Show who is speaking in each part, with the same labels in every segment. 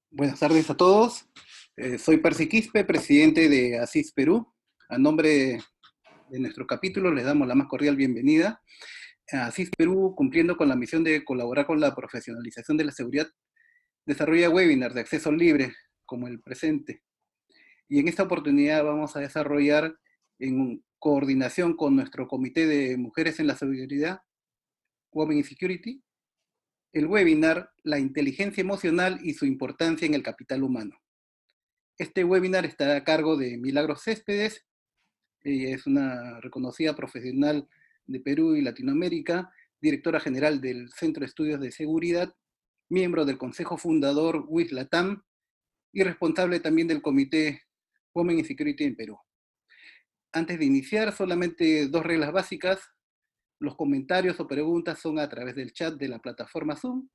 Speaker 1: Buenas tardes a todos. Soy Percy Quispe, presidente de ASIS Perú. A nombre de nuestro capítulo les damos la más cordial bienvenida. ASIS Perú, cumpliendo con la misión de colaborar con la profesionalización de la seguridad, desarrolla webinars de acceso libre, como el presente. Y en esta oportunidad vamos a desarrollar, en coordinación con nuestro Comité de Mujeres en la Seguridad, Women in Security, el webinar La inteligencia emocional y su importancia en el capital humano. Este webinar está a cargo de Milagros Céspedes. Ella es una reconocida profesional de Perú y Latinoamérica, directora general del Centro de Estudios de Seguridad, miembro del Consejo Fundador WIS Latam y responsable también del Comité Women in Security en Perú. Antes de iniciar, solamente dos reglas básicas. Los comentarios o preguntas son a través del chat de la plataforma Zoom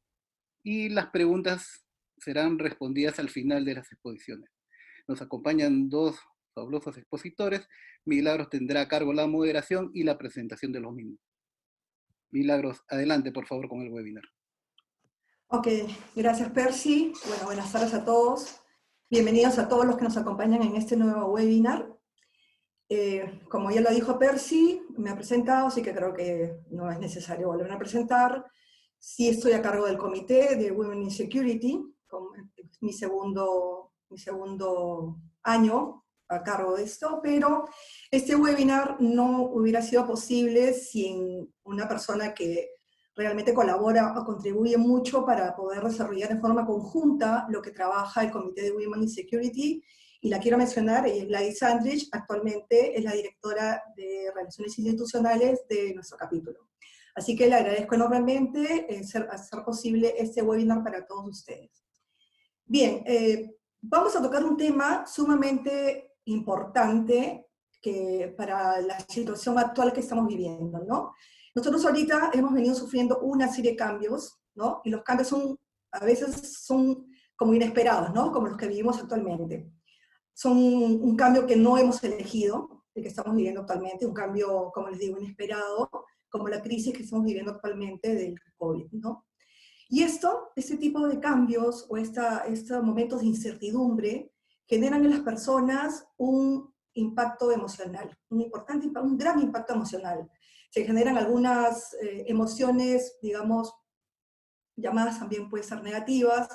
Speaker 1: y las preguntas serán respondidas al final de las exposiciones. Nos acompañan dos fabulosos expositores. Milagros tendrá a cargo la moderación y la presentación de los mismos. Milagros, adelante por favor con el webinar.
Speaker 2: Ok, gracias Percy. Bueno, buenas tardes a todos. Bienvenidos a todos los que nos acompañan en este nuevo webinar. Como ya lo dijo Percy, me ha presentado, así que creo que no es necesario volver a presentar. Sí estoy a cargo del comité de Women in Security, mi segundo año a cargo de esto, pero este webinar no hubiera sido posible sin una persona que realmente colabora o contribuye mucho para poder desarrollar en forma conjunta lo que trabaja el Comité de Women in Security, y la quiero mencionar. Ella es Gladys Andrich, actualmente es la directora de Relaciones Institucionales de nuestro capítulo. Así que le agradezco enormemente hacer posible este webinar para todos ustedes. Bien, vamos a tocar un tema sumamente importante para la situación actual que estamos viviendo, ¿no? Nosotros ahorita hemos venido sufriendo una serie de cambios, ¿no? Y los cambios a veces son como inesperados, ¿no? Como los que vivimos actualmente. Son un cambio que no hemos elegido, el que estamos viviendo actualmente, un cambio, como les digo, inesperado, como la crisis que estamos viviendo actualmente del COVID, ¿no? Y este tipo de cambios o estos momentos de incertidumbre generan en las personas un impacto emocional, un gran impacto emocional. Se generan algunas emociones, digamos, llamadas también pueden ser negativas,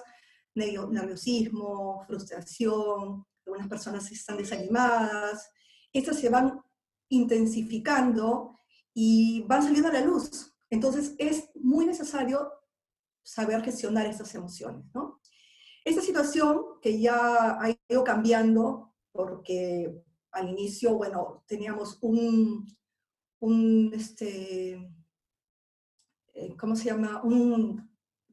Speaker 2: nerviosismo, frustración, algunas personas están desanimadas. Estas se van intensificando y van saliendo a la luz. Entonces es muy necesario saber gestionar estas emociones, ¿no? Esta situación que ya ha ido cambiando, porque al inicio, bueno, teníamos ¿cómo se llama?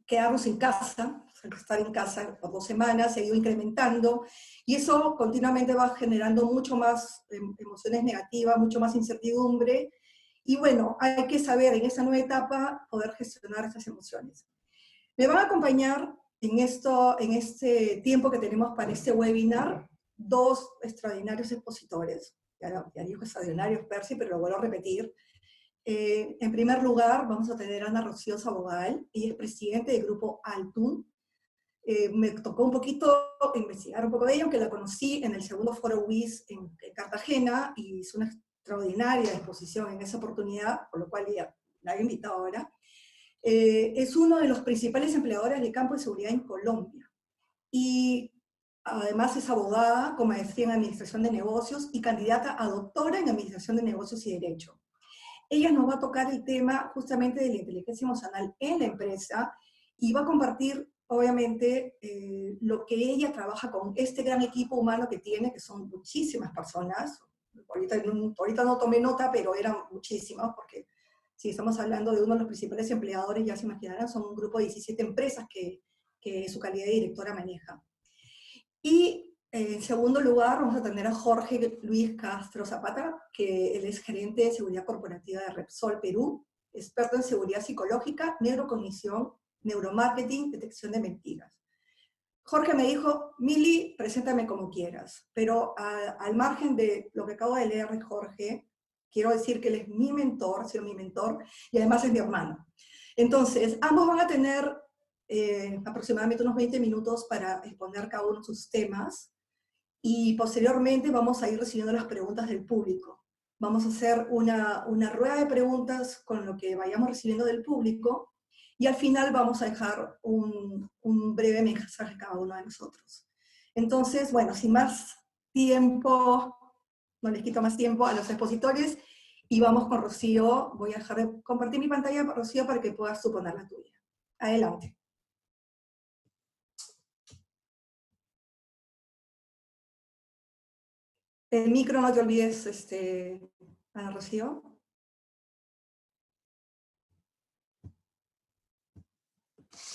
Speaker 2: Quedarnos en casa, estar en casa por 2 semanas, se ha ido incrementando, y eso continuamente va generando mucho más emociones negativas, mucho más incertidumbre, y bueno, hay que saber en esa nueva etapa poder gestionar estas emociones. Me van a acompañar en este tiempo que tenemos para este webinar dos extraordinarios expositores. Ya dijo extraordinarios Percy, pero lo vuelvo a repetir. En primer lugar, vamos a tener a Ana Rocío Sabogal. Ella es presidente del grupo Altum. Me tocó un poquito investigar un poco de ella, aunque la conocí en el segundo foro WIS en Cartagena, y hizo una extraordinaria exposición en esa oportunidad, por lo cual la he invitado ahora. Es uno de los principales empleadores de campo de seguridad en Colombia. Y además es abogada con maestría en Administración de Negocios y candidata a doctora en Administración de Negocios y Derecho. Ella nos va a tocar el tema justamente de la inteligencia emocional en la empresa, y va a compartir, obviamente, lo que ella trabaja con este gran equipo humano que tiene, que son muchísimas personas. Ahorita no tomé nota, pero eran muchísimas, porque si estamos hablando de uno de los principales empleadores, ya se imaginarán, son un grupo de 17 empresas que su calidad de directora maneja. Y en segundo lugar, vamos a tener a Jorge Luis Castro Zapata, que él es gerente de seguridad corporativa de Repsol Perú, experto en seguridad psicológica, neurocognición, neuromarketing, detección de mentiras. Jorge me dijo: Mili, preséntame como quieras, pero al margen de lo que acabo de leer de Jorge, quiero decir que él es mi mentor, ha sido mi mentor, y además es mi hermano. Entonces, ambos van a tener aproximadamente unos 20 minutos para exponer cada uno de sus temas, y posteriormente vamos a ir recibiendo las preguntas del público. Vamos a hacer una rueda de preguntas con lo que vayamos recibiendo del público, y al final vamos a dejar un breve mensaje a cada uno de nosotros. Entonces, bueno, sin más tiempo, no les quito más tiempo a los expositores, y vamos con Rocío. Voy a dejar de compartir mi pantalla, Rocío, para que puedas tú poner la tuya. Adelante. El micro, no te olvides, Ana Rocío.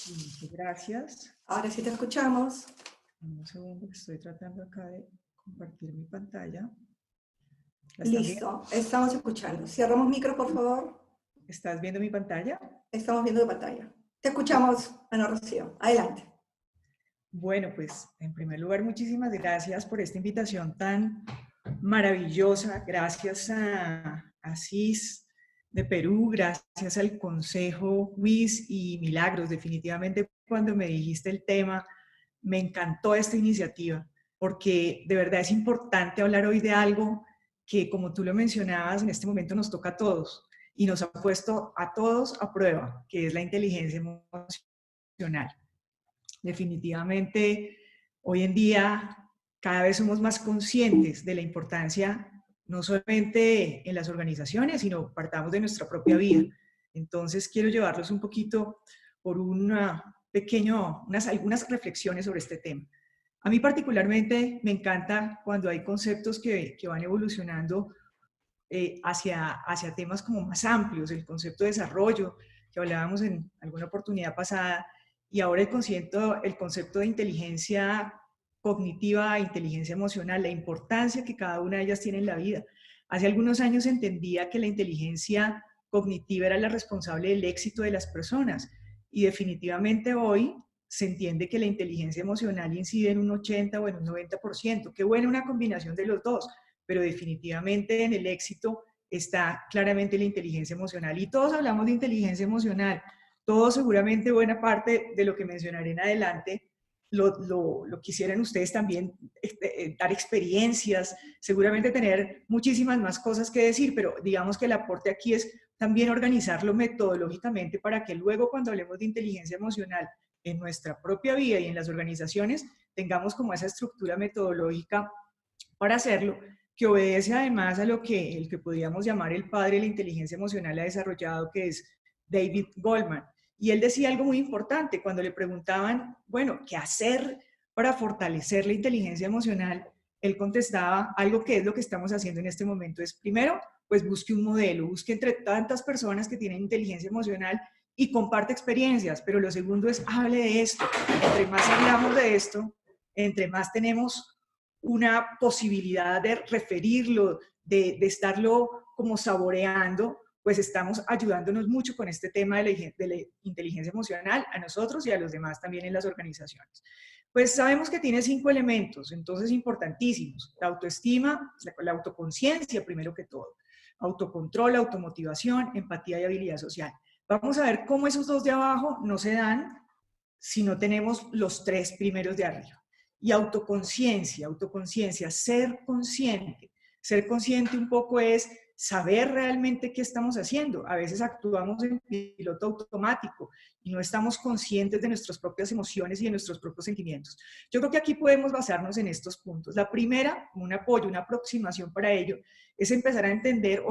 Speaker 3: Muchas gracias.
Speaker 2: Ahora sí te escuchamos.
Speaker 3: Un segundo, que estoy tratando acá de compartir mi pantalla.
Speaker 2: Listo, estamos escuchando. Cerramos micro, por favor.
Speaker 3: ¿Estás viendo mi pantalla?
Speaker 2: Estamos viendo tu pantalla. Te escuchamos, Ana Rocío. Adelante.
Speaker 3: Bueno, pues en primer lugar, muchísimas gracias por esta invitación tan maravillosa. Gracias a Asís de Perú, gracias al Consejo WIS y Milagros. Definitivamente, cuando me dijiste el tema, me encantó esta iniciativa, porque de verdad es importante hablar hoy de algo que, como tú lo mencionabas, en este momento nos toca a todos y nos ha puesto a todos a prueba, que es la inteligencia emocional. Definitivamente, hoy en día cada vez somos más conscientes de la importancia, no solamente en las organizaciones, sino partamos de nuestra propia vida. Entonces, quiero llevarlos un poquito por algunas reflexiones sobre este tema. A mí particularmente me encanta cuando hay conceptos que van evolucionando hacia temas como más amplios, el concepto de desarrollo, que hablábamos en alguna oportunidad pasada, y ahora el concepto de inteligencia cognitiva, inteligencia emocional, la importancia que cada una de ellas tiene en la vida. Hace algunos años entendía que la inteligencia cognitiva era la responsable del éxito de las personas, y definitivamente hoy se entiende que la inteligencia emocional incide en un 80 o en un 90%. Qué buena una combinación de los dos, pero definitivamente en el éxito está claramente la inteligencia emocional. Y todos hablamos de inteligencia emocional. Todos seguramente buena parte de lo que mencionaré en adelante lo quisieran ustedes también dar experiencias, seguramente tener muchísimas más cosas que decir, pero digamos que el aporte aquí es también organizarlo metodológicamente para que luego, cuando hablemos de inteligencia emocional en nuestra propia vida y en las organizaciones, tengamos como esa estructura metodológica para hacerlo, que obedece además a lo que el que podríamos llamar el padre de la inteligencia emocional ha desarrollado, que es David Goldman. Y él decía algo muy importante cuando le preguntaban, bueno, ¿qué hacer para fortalecer la inteligencia emocional? Él contestaba, algo que es lo que estamos haciendo en este momento, es primero, pues busque un modelo, busque entre tantas personas que tienen inteligencia emocional y comparte experiencias, pero lo segundo es, hable de esto. Entre más hablamos de esto, entre más tenemos una posibilidad de referirlo, de estarlo como saboreando, pues estamos ayudándonos mucho con este tema de la inteligencia emocional a nosotros y a los demás también en las organizaciones. Pues sabemos que tiene 5 elementos, entonces importantísimos: la autoestima, la autoconciencia primero que todo, autocontrol, automotivación, empatía y habilidad social. Vamos a ver cómo esos 2 de abajo no se dan si no tenemos los 3 primeros de arriba. Y autoconciencia, ser consciente. Ser consciente un poco es saber realmente qué estamos haciendo. A veces actuamos en piloto automático y no estamos conscientes de nuestras propias emociones y de nuestros propios sentimientos. Yo creo que aquí podemos basarnos en estos puntos. La primera, un apoyo, una aproximación para ello, es empezar a entender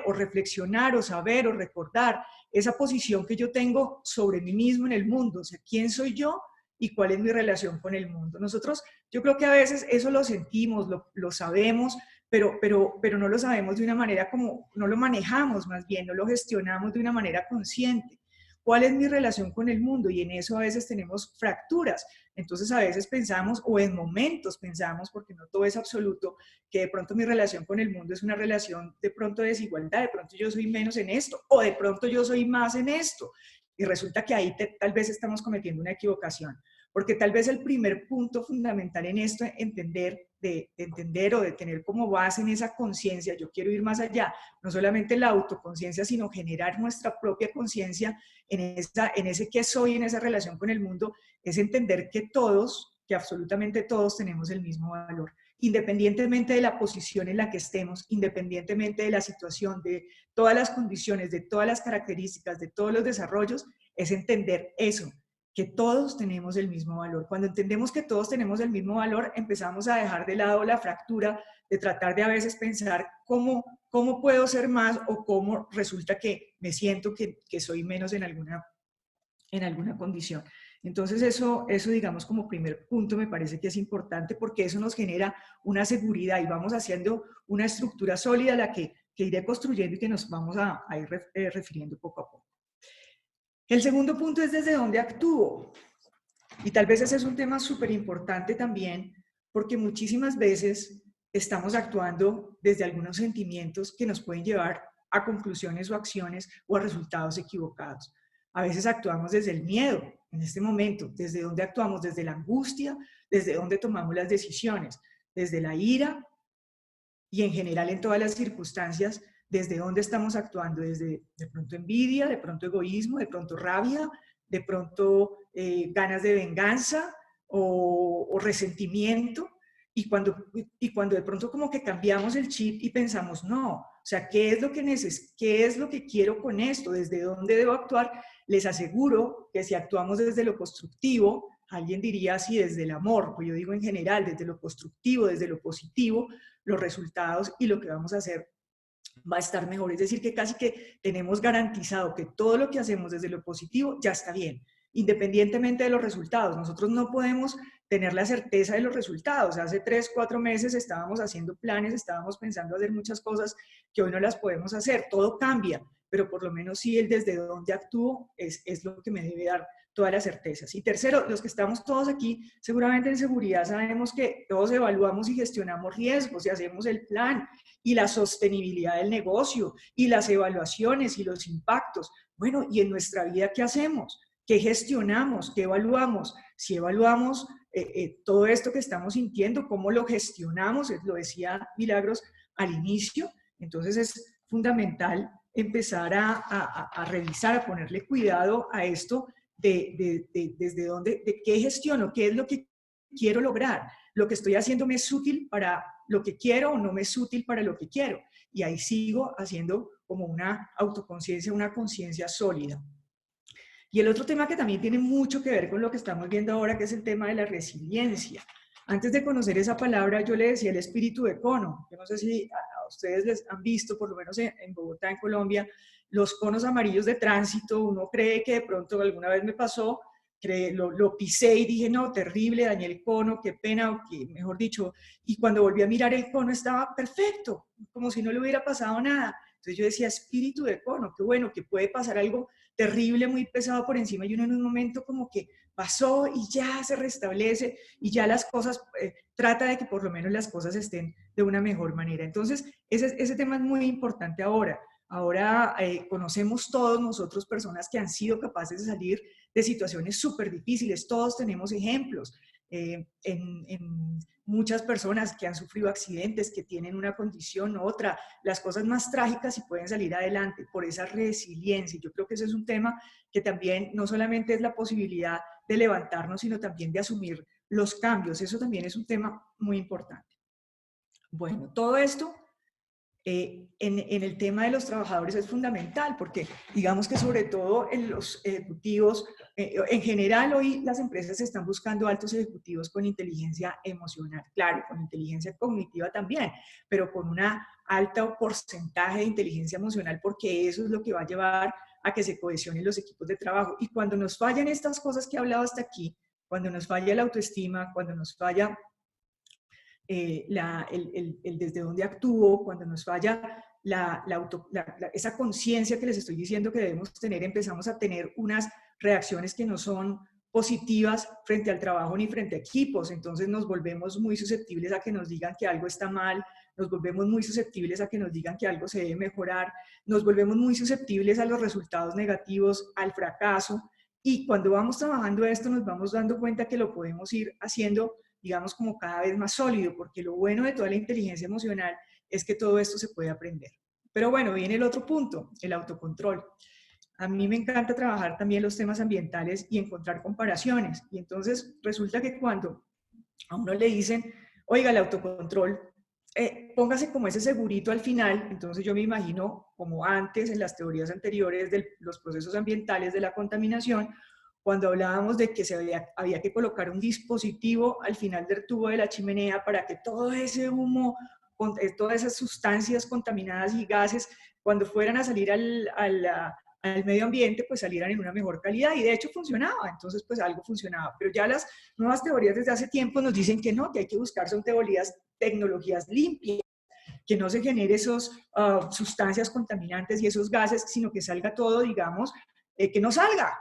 Speaker 3: o reflexionar o saber o recordar esa posición que yo tengo sobre mí mismo en el mundo. O sea, ¿quién soy yo y cuál es mi relación con el mundo? Nosotros, yo creo que a veces eso lo sentimos, lo sabemos, pero no lo sabemos de una manera como, no lo manejamos más bien, no lo gestionamos de una manera consciente. ¿Cuál es mi relación con el mundo? Y en eso a veces tenemos fracturas. Entonces a veces pensamos, o en momentos pensamos, porque no todo es absoluto, que de pronto mi relación con el mundo es una relación de pronto de desigualdad, de pronto yo soy menos en esto, o de pronto yo soy más en esto. Y resulta que ahí tal vez estamos cometiendo una equivocación, porque tal vez el primer punto fundamental en esto, entender de entender o de tener como base en esa conciencia, yo quiero ir más allá, no solamente la autoconciencia, sino generar nuestra propia conciencia en ese qué soy, en esa relación con el mundo, es entender que todos, que absolutamente todos tenemos el mismo valor, independientemente de la posición en la que estemos, independientemente de la situación, de todas las condiciones, de todas las características, de todos los desarrollos, es entender eso, que todos tenemos el mismo valor. Cuando entendemos que todos tenemos el mismo valor, empezamos a dejar de lado la fractura de tratar de a veces pensar cómo puedo ser más o cómo resulta que me siento que soy menos en alguna condición. Entonces eso, digamos, como primer punto me parece que es importante porque eso nos genera una seguridad y vamos haciendo una estructura sólida a la que iré construyendo y que nos vamos a ir refiriendo poco a poco. El segundo punto es desde dónde actúo. Y tal vez ese es un tema súper importante también, porque muchísimas veces estamos actuando desde algunos sentimientos que nos pueden llevar a conclusiones o acciones o a resultados equivocados. A veces actuamos desde el miedo, en este momento, desde dónde actuamos, desde la angustia, desde dónde tomamos las decisiones, desde la ira y en general en todas las circunstancias, desde dónde estamos actuando, desde de pronto envidia, de pronto egoísmo, de pronto rabia, de pronto ganas de venganza o resentimiento, y cuando de pronto como que cambiamos el chip y pensamos, no, o sea, ¿qué es lo que necesito? ¿Qué es lo que quiero con esto? ¿Desde dónde debo actuar? Les aseguro que si actuamos desde lo constructivo, alguien diría así, desde el amor, pues yo digo en general, desde lo constructivo, desde lo positivo, los resultados y lo que vamos a hacer va a estar mejor. Es decir, que casi que tenemos garantizado que todo lo que hacemos desde lo positivo ya está bien, independientemente de los resultados. Nosotros no podemos tener la certeza de los resultados. Hace 3, 4 meses estábamos haciendo planes, estábamos pensando hacer muchas cosas que hoy no las podemos hacer. Todo cambia, pero por lo menos sí el desde donde actúo es lo que me debe dar todas las certezas. Y tercero, los que estamos todos aquí, seguramente en seguridad, sabemos que todos evaluamos y gestionamos riesgos y hacemos el plan y la sostenibilidad del negocio y las evaluaciones y los impactos. Bueno, ¿y en nuestra vida qué hacemos? ¿Qué gestionamos? ¿Qué evaluamos? Si evaluamos todo esto que estamos sintiendo, ¿cómo lo gestionamos? Lo decía Milagros al inicio. Entonces es fundamental empezar a revisar, a ponerle cuidado a esto desde dónde, de qué gestiono, qué es lo que quiero lograr. Lo que estoy haciendo me es útil para lo que quiero o no me es útil para lo que quiero. Y ahí sigo haciendo como una autoconciencia, una conciencia sólida. Y el otro tema que también tiene mucho que ver con lo que estamos viendo ahora, que es el tema de la resiliencia. Antes de conocer esa palabra, yo le decía el espíritu de cono. Yo no sé si a ustedes les han visto, por lo menos en Bogotá, en Colombia, los conos amarillos de tránsito. Uno cree que de pronto alguna vez me pasó, lo pisé y dije, no, terrible, dañé el cono, qué pena, mejor dicho. Y cuando volví a mirar el cono estaba perfecto, como si no le hubiera pasado nada. Entonces yo decía, espíritu de cono, qué bueno, que puede pasar algo terrible, muy pesado por encima y uno en un momento como que pasó y ya se restablece y ya las cosas, trata de que por lo menos las cosas estén de una mejor manera. Entonces, ese tema es muy importante ahora. Ahora conocemos todos nosotros personas que han sido capaces de salir de situaciones súper difíciles. Todos tenemos ejemplos en muchas personas que han sufrido accidentes, que tienen una condición u otra, las cosas más trágicas y pueden salir adelante por esa resiliencia. Yo creo que ese es un tema que también no solamente es la posibilidad de levantarnos, sino también de asumir los cambios. Eso también es un tema muy importante. Bueno, todo esto en el tema de los trabajadores es fundamental porque digamos que sobre todo en los ejecutivos, en general hoy las empresas están buscando altos ejecutivos con inteligencia emocional, claro, con inteligencia cognitiva también, pero con una alto porcentaje de inteligencia emocional porque eso es lo que va a llevar a que se cohesionen los equipos de trabajo. Y cuando nos fallan estas cosas que he hablado hasta aquí, cuando nos falla la autoestima, cuando nos falla el desde dónde actúo, cuando nos falla esa conciencia que les estoy diciendo que debemos tener, empezamos a tener unas reacciones que no son positivas frente al trabajo ni frente a equipos. Entonces nos volvemos muy susceptibles a que nos digan que algo está mal, nos volvemos muy susceptibles a que nos digan que algo se debe mejorar, nos volvemos muy susceptibles a los resultados negativos, al fracaso, Y cuando vamos trabajando esto, nos vamos dando cuenta que lo podemos ir haciendo, digamos, como cada vez más sólido, porque lo bueno de toda la inteligencia emocional es que todo esto se puede aprender. Pero bueno, viene el otro punto, el autocontrol. A mí me encanta trabajar también los temas ambientales y encontrar comparaciones. Y entonces resulta que cuando a uno le dicen, oiga, el autocontrol, póngase como ese segurito al final, entonces yo me imagino, como antes en las teorías anteriores de los procesos ambientales de la contaminación, cuando hablábamos de que había que colocar un dispositivo al final del tubo de la chimenea para que todo ese humo, todas esas sustancias contaminadas y gases, cuando fueran a salir al medio ambiente, pues salieran en una mejor calidad, y de hecho funcionaba, entonces pues algo funcionaba, pero ya las nuevas teorías desde hace tiempo nos dicen que no, que hay que buscar son tecnologías limpias, que no se genere esas sustancias contaminantes y esos gases, sino que salga todo, digamos, que no salga,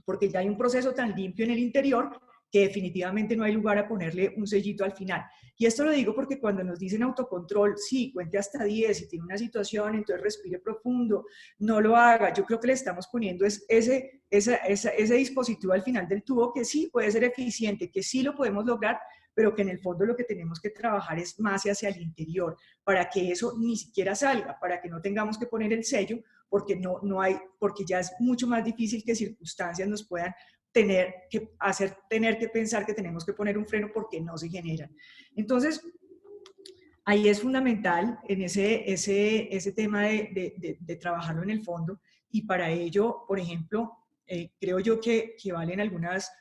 Speaker 3: porque ya hay un proceso tan limpio en el interior que definitivamente no hay lugar a ponerle un sellito al final. Y esto lo digo porque cuando nos dicen autocontrol, sí, cuente hasta 10, si tiene una situación, entonces respire profundo, no lo haga. Yo creo que le estamos poniendo ese dispositivo al final del tubo que sí puede ser eficiente, que sí lo podemos lograr, pero que en el fondo lo que tenemos que trabajar es más hacia el interior, para que eso ni siquiera salga, para que no tengamos que poner el sello, porque porque ya es mucho más difícil que circunstancias nos puedan tener que pensar que tenemos que poner un freno porque no se generan. Entonces, ahí es fundamental en ese tema de trabajarlo en el fondo, y para ello, por ejemplo, creo yo que valen algunas...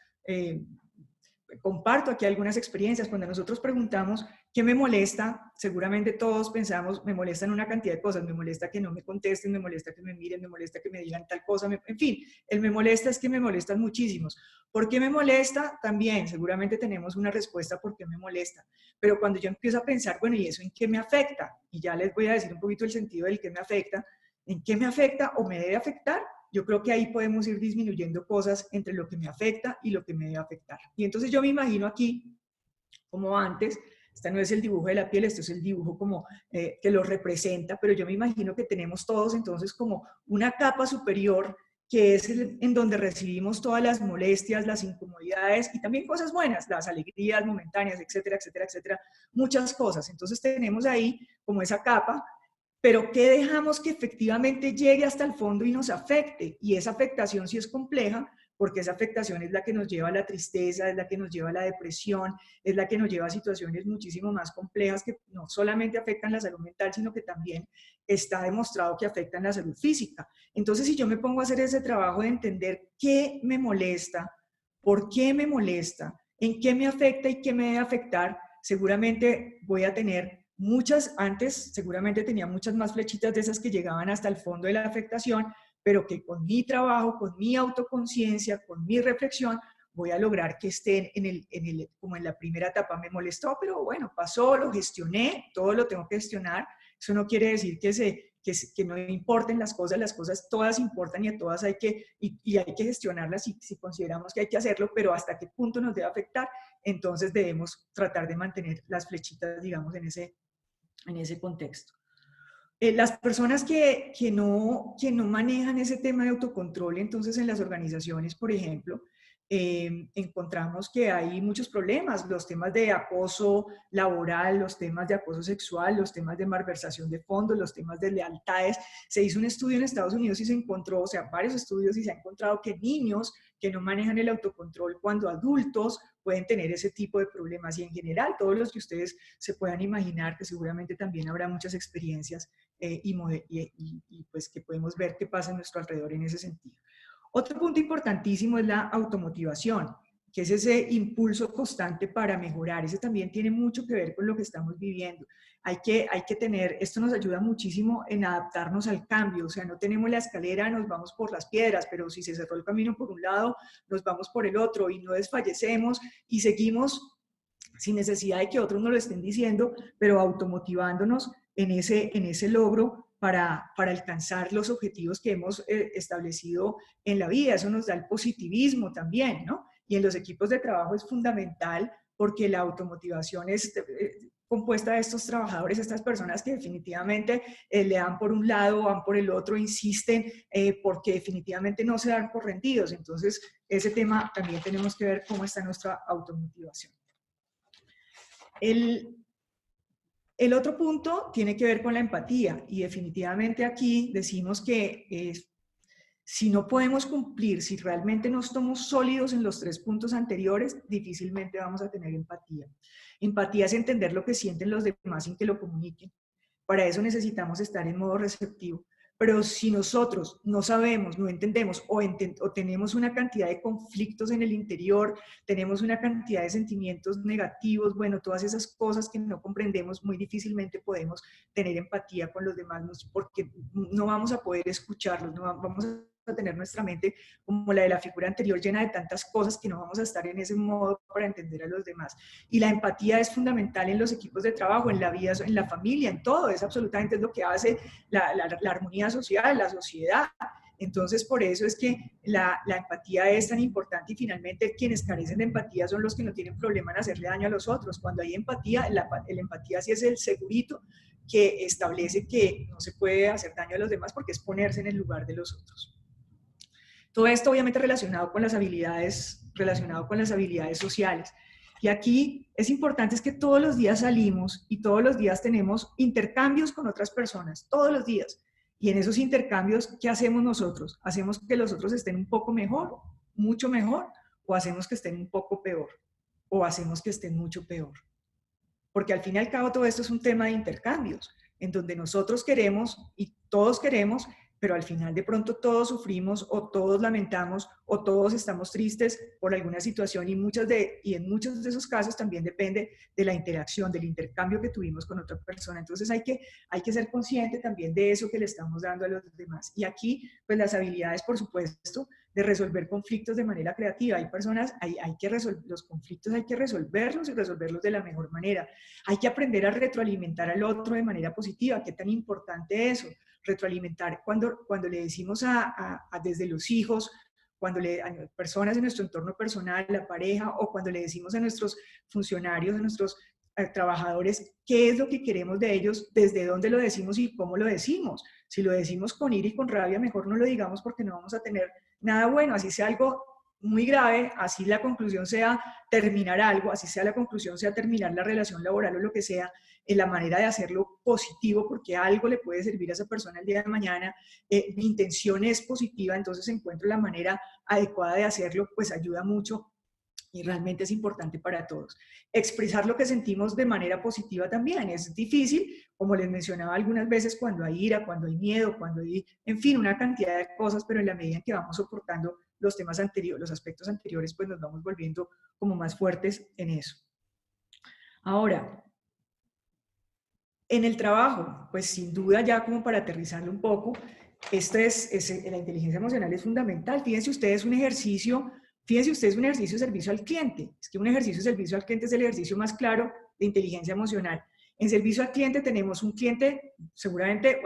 Speaker 3: comparto aquí algunas experiencias. Cuando nosotros preguntamos qué me molesta, seguramente todos pensamos, me molestan una cantidad de cosas, me molesta que no me contesten, me molesta que me miren, me molesta que me digan tal cosa, en fin, el me molesta es que me molestan muchísimos. ¿Por qué me molesta? También, seguramente tenemos una respuesta por qué me molesta, pero cuando yo empiezo a pensar, bueno, ¿y eso en qué me afecta? Y ya les voy a decir un poquito el sentido del qué me afecta, ¿en qué me afecta o me debe afectar? Yo creo que ahí podemos ir disminuyendo cosas entre lo que me afecta y lo que me debe afectar. Y entonces yo me imagino aquí, como antes, este no es el dibujo de la piel, esto es el dibujo como que lo representa, pero yo me imagino que tenemos todos entonces como una capa superior que es en donde recibimos todas las molestias, las incomodidades y también cosas buenas, las alegrías momentáneas, etcétera, etcétera, etcétera, muchas cosas. Entonces tenemos ahí como esa capa, pero ¿qué dejamos que efectivamente llegue hasta el fondo y nos afecte? Y esa afectación sí es compleja, porque esa afectación es la que nos lleva a la tristeza, es la que nos lleva a la depresión, es la que nos lleva a situaciones muchísimo más complejas que no solamente afectan la salud mental, sino que también está demostrado que afectan la salud física. Entonces, si yo me pongo a hacer ese trabajo de entender qué me molesta, por qué me molesta, en qué me afecta y qué me debe afectar, seguramente voy a tener antes seguramente tenía muchas más flechitas de esas que llegaban hasta el fondo de la afectación, pero que con mi trabajo, con mi autoconciencia, con mi reflexión, voy a lograr que estén como en la primera etapa. Me molestó, pero bueno, pasó, lo gestioné, todo lo tengo que gestionar. Eso no quiere decir que no importen las cosas todas importan y a todas hay que gestionarlas si consideramos que hay que hacerlo, pero hasta qué punto nos debe afectar, entonces debemos tratar de mantener las flechitas, digamos, en ese contexto. Las personas que no manejan ese tema de autocontrol, entonces en las organizaciones, por ejemplo, encontramos que hay muchos problemas, los temas de acoso laboral, los temas de acoso sexual, los temas de malversación de fondos, los temas de lealtades. Se hizo un estudio en Estados Unidos y se encontró, o sea, varios estudios, y se ha encontrado que niños que no manejan el autocontrol cuando adultos pueden tener ese tipo de problemas, y en general todos los que ustedes se puedan imaginar, que seguramente también habrá muchas experiencias y pues que podemos ver qué pasa a nuestro alrededor en ese sentido. Otro punto importantísimo es la automotivación, que es ese impulso constante para mejorar. Ese también tiene mucho que ver con lo que estamos viviendo. Hay que tener, esto nos ayuda muchísimo en adaptarnos al cambio, o sea, no tenemos la escalera, nos vamos por las piedras, pero si se cerró el camino por un lado, nos vamos por el otro, y no desfallecemos y seguimos sin necesidad de que otros nos lo estén diciendo, pero automotivándonos en ese logro para alcanzar los objetivos que hemos establecido en la vida. Eso nos da el positivismo también, ¿no? Y en los equipos de trabajo es fundamental, porque la automotivación compuesta de estos trabajadores, estas personas que definitivamente le dan por un lado, van por el otro, insisten, porque definitivamente no se dan por rendidos. Entonces, ese tema también tenemos que ver cómo está nuestra automotivación. El otro punto tiene que ver con la empatía, y definitivamente aquí decimos que si no podemos cumplir, si realmente no estamos sólidos en los 3 puntos anteriores, difícilmente vamos a tener empatía. Empatía es entender lo que sienten los demás sin que lo comuniquen. Para eso necesitamos estar en modo receptivo. Pero si nosotros no sabemos, no entendemos o tenemos una cantidad de conflictos en el interior, tenemos una cantidad de sentimientos negativos, bueno, todas esas cosas que no comprendemos, muy difícilmente podemos tener empatía con los demás, porque no vamos a poder escucharlos, no vamos a tener nuestra mente como la de la figura anterior, llena de tantas cosas que no vamos a estar en ese modo para entender a los demás. Y la empatía es fundamental en los equipos de trabajo, en la vida, en la familia, en todo, es absolutamente lo que hace la armonía social, la sociedad. Entonces, por eso es que la empatía es tan importante, y finalmente quienes carecen de empatía son los que no tienen problema en hacerle daño a los otros. Cuando hay empatía, la empatía sí es el segurito que establece que no se puede hacer daño a los demás, porque es ponerse en el lugar de los otros. Todo esto obviamente relacionado con las habilidades sociales. Y aquí es importante es que todos los días salimos y todos los días tenemos intercambios con otras personas, todos los días. Y en esos intercambios, ¿qué hacemos nosotros? ¿Hacemos que los otros estén un poco mejor, mucho mejor? ¿O hacemos que estén un poco peor? ¿O hacemos que estén mucho peor? Porque al fin y al cabo todo esto es un tema de intercambios, en donde nosotros queremos y todos queremos, pero al final de pronto todos sufrimos o todos lamentamos o todos estamos tristes por alguna situación, y en muchos de esos casos también depende de la interacción, del intercambio que tuvimos con otra persona. Entonces hay que ser consciente también de eso que le estamos dando a los demás. Y aquí, pues las habilidades, por supuesto, de resolver conflictos de manera creativa. Hay personas, hay que resolver los conflictos, hay que resolverlos y resolverlos de la mejor manera. Hay que aprender a retroalimentar al otro de manera positiva. ¿Qué tan importante eso? Retroalimentar cuando le decimos desde los hijos, a personas en nuestro entorno personal, la pareja, o cuando le decimos a nuestros funcionarios, a nuestros trabajadores, qué es lo que queremos de ellos, desde dónde lo decimos y cómo lo decimos. Si lo decimos con ira y con rabia, mejor no lo digamos, porque no vamos a tener nada bueno, así sea algo muy grave, así la conclusión sea terminar algo, así sea la conclusión sea terminar la relación laboral o lo que sea, en la manera de hacerlo positivo, porque algo le puede servir a esa persona el día de mañana, mi intención es positiva, entonces encuentro la manera adecuada de hacerlo, pues ayuda mucho y realmente es importante para todos. Expresar lo que sentimos de manera positiva también es difícil, como les mencionaba algunas veces, cuando hay ira, cuando hay miedo, cuando hay, en fin, una cantidad de cosas, pero en la medida en que vamos soportando los temas anteriores, los aspectos anteriores, pues nos vamos volviendo como más fuertes en eso. Ahora, en el trabajo, pues sin duda ya como para aterrizarlo un poco, la inteligencia emocional es fundamental. Fíjense ustedes un ejercicio de servicio al cliente. Es que un ejercicio de servicio al cliente es el ejercicio más claro de inteligencia emocional. En servicio al cliente tenemos un cliente, seguramente,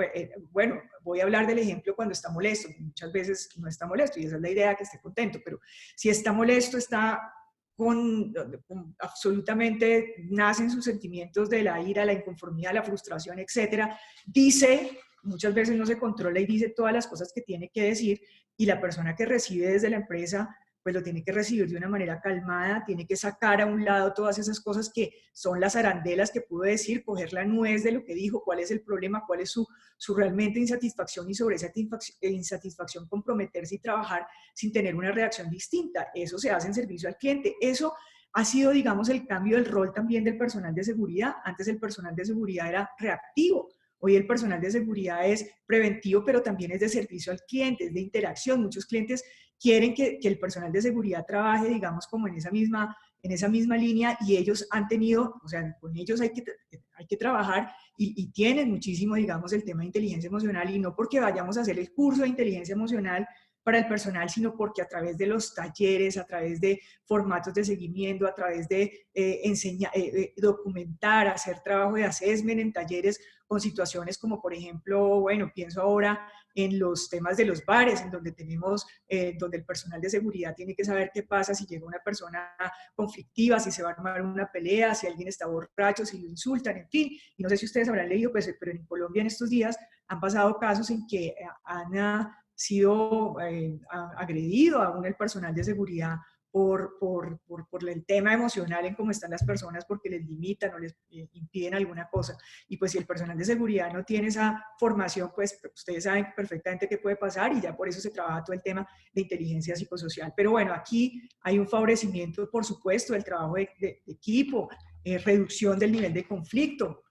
Speaker 3: bueno, voy a hablar del ejemplo cuando está molesto. Muchas veces no está molesto y esa es la idea, que esté contento, pero si está molesto, está absolutamente, nacen sus sentimientos de la ira, la inconformidad, la frustración, etcétera. Dice, muchas veces no se controla y dice todas las cosas que tiene que decir, y la persona que recibe desde la empresa pues lo tiene que recibir de una manera calmada, tiene que sacar a un lado todas esas cosas que son las arandelas que pudo decir, coger la nuez de lo que dijo, cuál es el problema, cuál es su realmente insatisfacción, y sobre esa insatisfacción comprometerse y trabajar sin tener una reacción distinta. Eso se hace en servicio al cliente. Eso ha sido, digamos, el cambio del rol también del personal de seguridad. Antes el personal de seguridad era reactivo. Hoy el personal de seguridad es preventivo, pero también es de servicio al cliente, es de interacción. Muchos clientes quieren que el personal de seguridad trabaje, digamos, como en esa misma línea, y ellos han tenido, o sea, con ellos hay que trabajar y tienen muchísimo, digamos, el tema de inteligencia emocional, y no porque vayamos a hacer el curso de inteligencia emocional para el personal, sino porque a través de los talleres, a través de formatos de seguimiento, a través de documentar, hacer trabajo de assessment en talleres con situaciones como, por ejemplo, bueno, pienso ahora en los temas de los bares, en donde tenemos, donde el personal de seguridad tiene que saber qué pasa si llega una persona conflictiva, si se va a armar una pelea, si alguien está borracho, si lo insultan, en fin. Y no sé si ustedes habrán leído, pues, pero en Colombia en estos días han pasado casos en que han sido agredido aún el personal de seguridad por el tema emocional en cómo están las personas, porque les limitan o les impiden alguna cosa. Y pues si el personal de seguridad no tiene esa formación, pues ustedes saben perfectamente qué puede pasar, y ya por eso se trabaja todo el tema de inteligencia psicosocial. Pero bueno, aquí hay un favorecimiento, por supuesto, del trabajo de equipo, reducción del nivel de conflicto,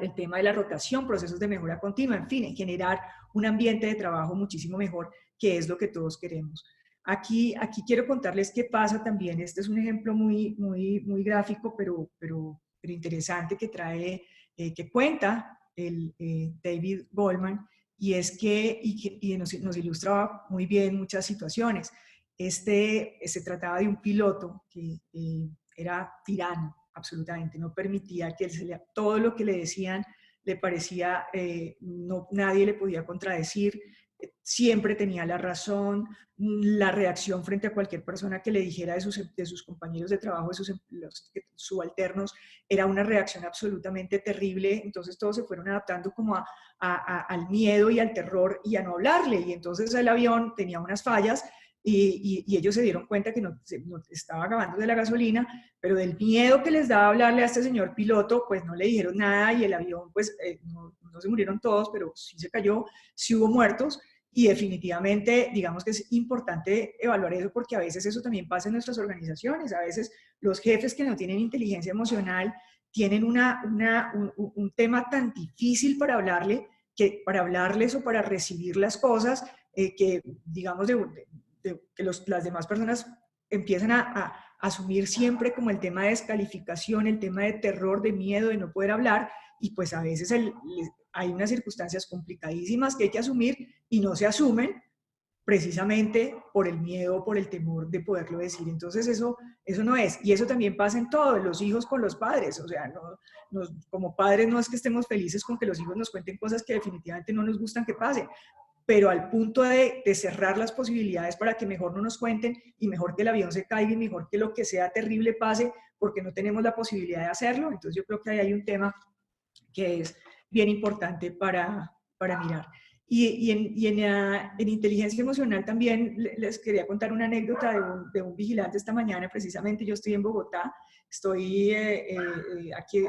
Speaker 3: el tema de la rotación, procesos de mejora continua, en fin, en generar un ambiente de trabajo muchísimo mejor, que es lo que todos queremos. Aquí quiero contarles qué pasa también. Este es un ejemplo muy gráfico, pero interesante, que trae, que cuenta el David Goldman, y es que nos ilustra muy bien muchas situaciones. Se trataba de un piloto que era tirano, absolutamente, no permitía que todo lo que le decían le parecía, nadie le podía contradecir, siempre tenía la razón, la reacción frente a cualquier persona que le dijera de sus compañeros de trabajo, de sus subalternos, era una reacción absolutamente terrible. Entonces todos se fueron adaptando como al miedo y al terror y a no hablarle, y entonces el avión tenía unas fallas, y ellos se dieron cuenta que no estaba acabando de la gasolina, pero del miedo que les daba hablarle a este señor piloto, pues no le dijeron nada, y el avión, pues no se murieron todos, pero sí se cayó, sí hubo muertos. Y definitivamente, digamos que es importante evaluar eso, porque a veces eso también pasa en nuestras organizaciones. A veces los jefes que no tienen inteligencia emocional tienen un tema tan difícil para hablarles o para recibir las cosas, que digamos que las demás personas empiezan a asumir siempre como el tema de descalificación, el tema de terror, de miedo, de no poder hablar, y pues a veces hay unas circunstancias complicadísimas que hay que asumir y no se asumen precisamente por el miedo, por el temor de poderlo decir. Entonces eso no es. Y eso también pasa en todo, los hijos con los padres. O sea, como padres no es que estemos felices con que los hijos nos cuenten cosas que definitivamente no nos gustan que pasen, pero al punto de cerrar las posibilidades para que mejor no nos cuenten, y mejor que el avión se caiga, y mejor que lo que sea terrible pase, porque no tenemos la posibilidad de hacerlo. Entonces yo creo que ahí hay un tema que es bien importante para mirar. En inteligencia emocional también les quería contar una anécdota de un vigilante esta mañana. Precisamente yo estoy en Bogotá, estoy aquí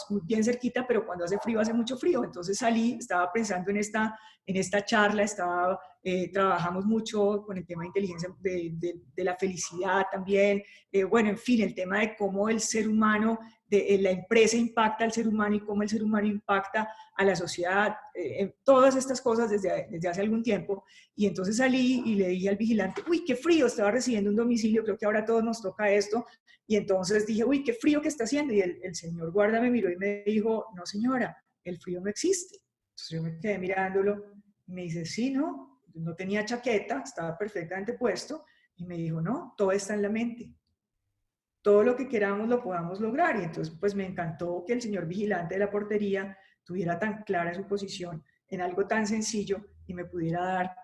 Speaker 3: muy bien cerquita, pero cuando hace frío hace mucho frío. Entonces salí, estaba pensando en esta charla, trabajamos mucho con el tema de inteligencia, de la felicidad también, bueno, en fin, el tema de cómo el ser humano, la empresa impacta al ser humano, y cómo el ser humano impacta a la sociedad, todas estas cosas desde hace algún tiempo. Y entonces salí y le dije al vigilante, uy, qué frío, estaba recibiendo un domicilio, creo que ahora a todos nos toca esto. Y entonces dije, uy, qué frío que está haciendo. Y el señor guarda me miró y me dijo, no señora, el frío no existe. Entonces yo me quedé mirándolo y me dice, sí, no tenía chaqueta, estaba perfectamente puesto, y me dijo, no, todo está en la mente. Todo lo que queramos lo podamos lograr. Y entonces pues me encantó que el señor vigilante de la portería tuviera tan clara su posición en algo tan sencillo, y me pudiera dar,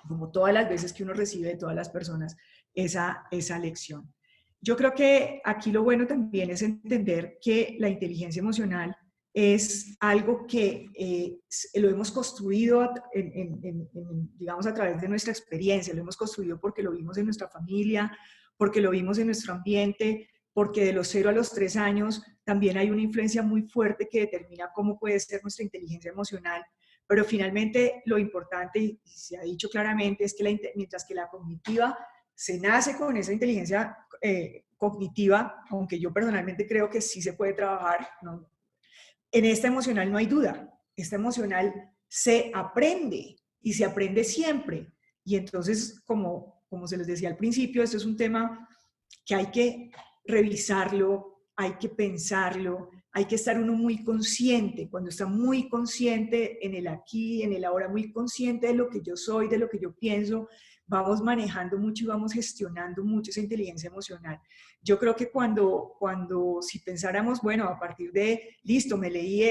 Speaker 3: como todas las veces que uno recibe de todas las personas, esa lección. Yo creo que aquí lo bueno también es entender que la inteligencia emocional es algo que lo hemos construido, digamos, a través de nuestra experiencia. Lo hemos construido porque lo vimos en nuestra familia, porque lo vimos en nuestro ambiente, porque de los 0 a los 3 años también hay una influencia muy fuerte que determina cómo puede ser nuestra inteligencia emocional. Pero finalmente lo importante, y se ha dicho claramente, es que mientras que la cognitiva se nace con esa inteligencia cognitiva, aunque yo personalmente creo que sí se puede trabajar, ¿no? En esta emocional no hay duda. Esta emocional se aprende, y se aprende siempre. Y entonces, como se les decía al principio, esto es un tema que hay que revisarlo, hay que pensarlo, hay que estar uno muy consciente. Cuando está muy consciente en el aquí, en el ahora, muy consciente de lo que yo soy, de lo que yo pienso, vamos manejando mucho y vamos gestionando mucho esa inteligencia emocional. Yo creo que si pensáramos, bueno, a partir de, listo, me leí,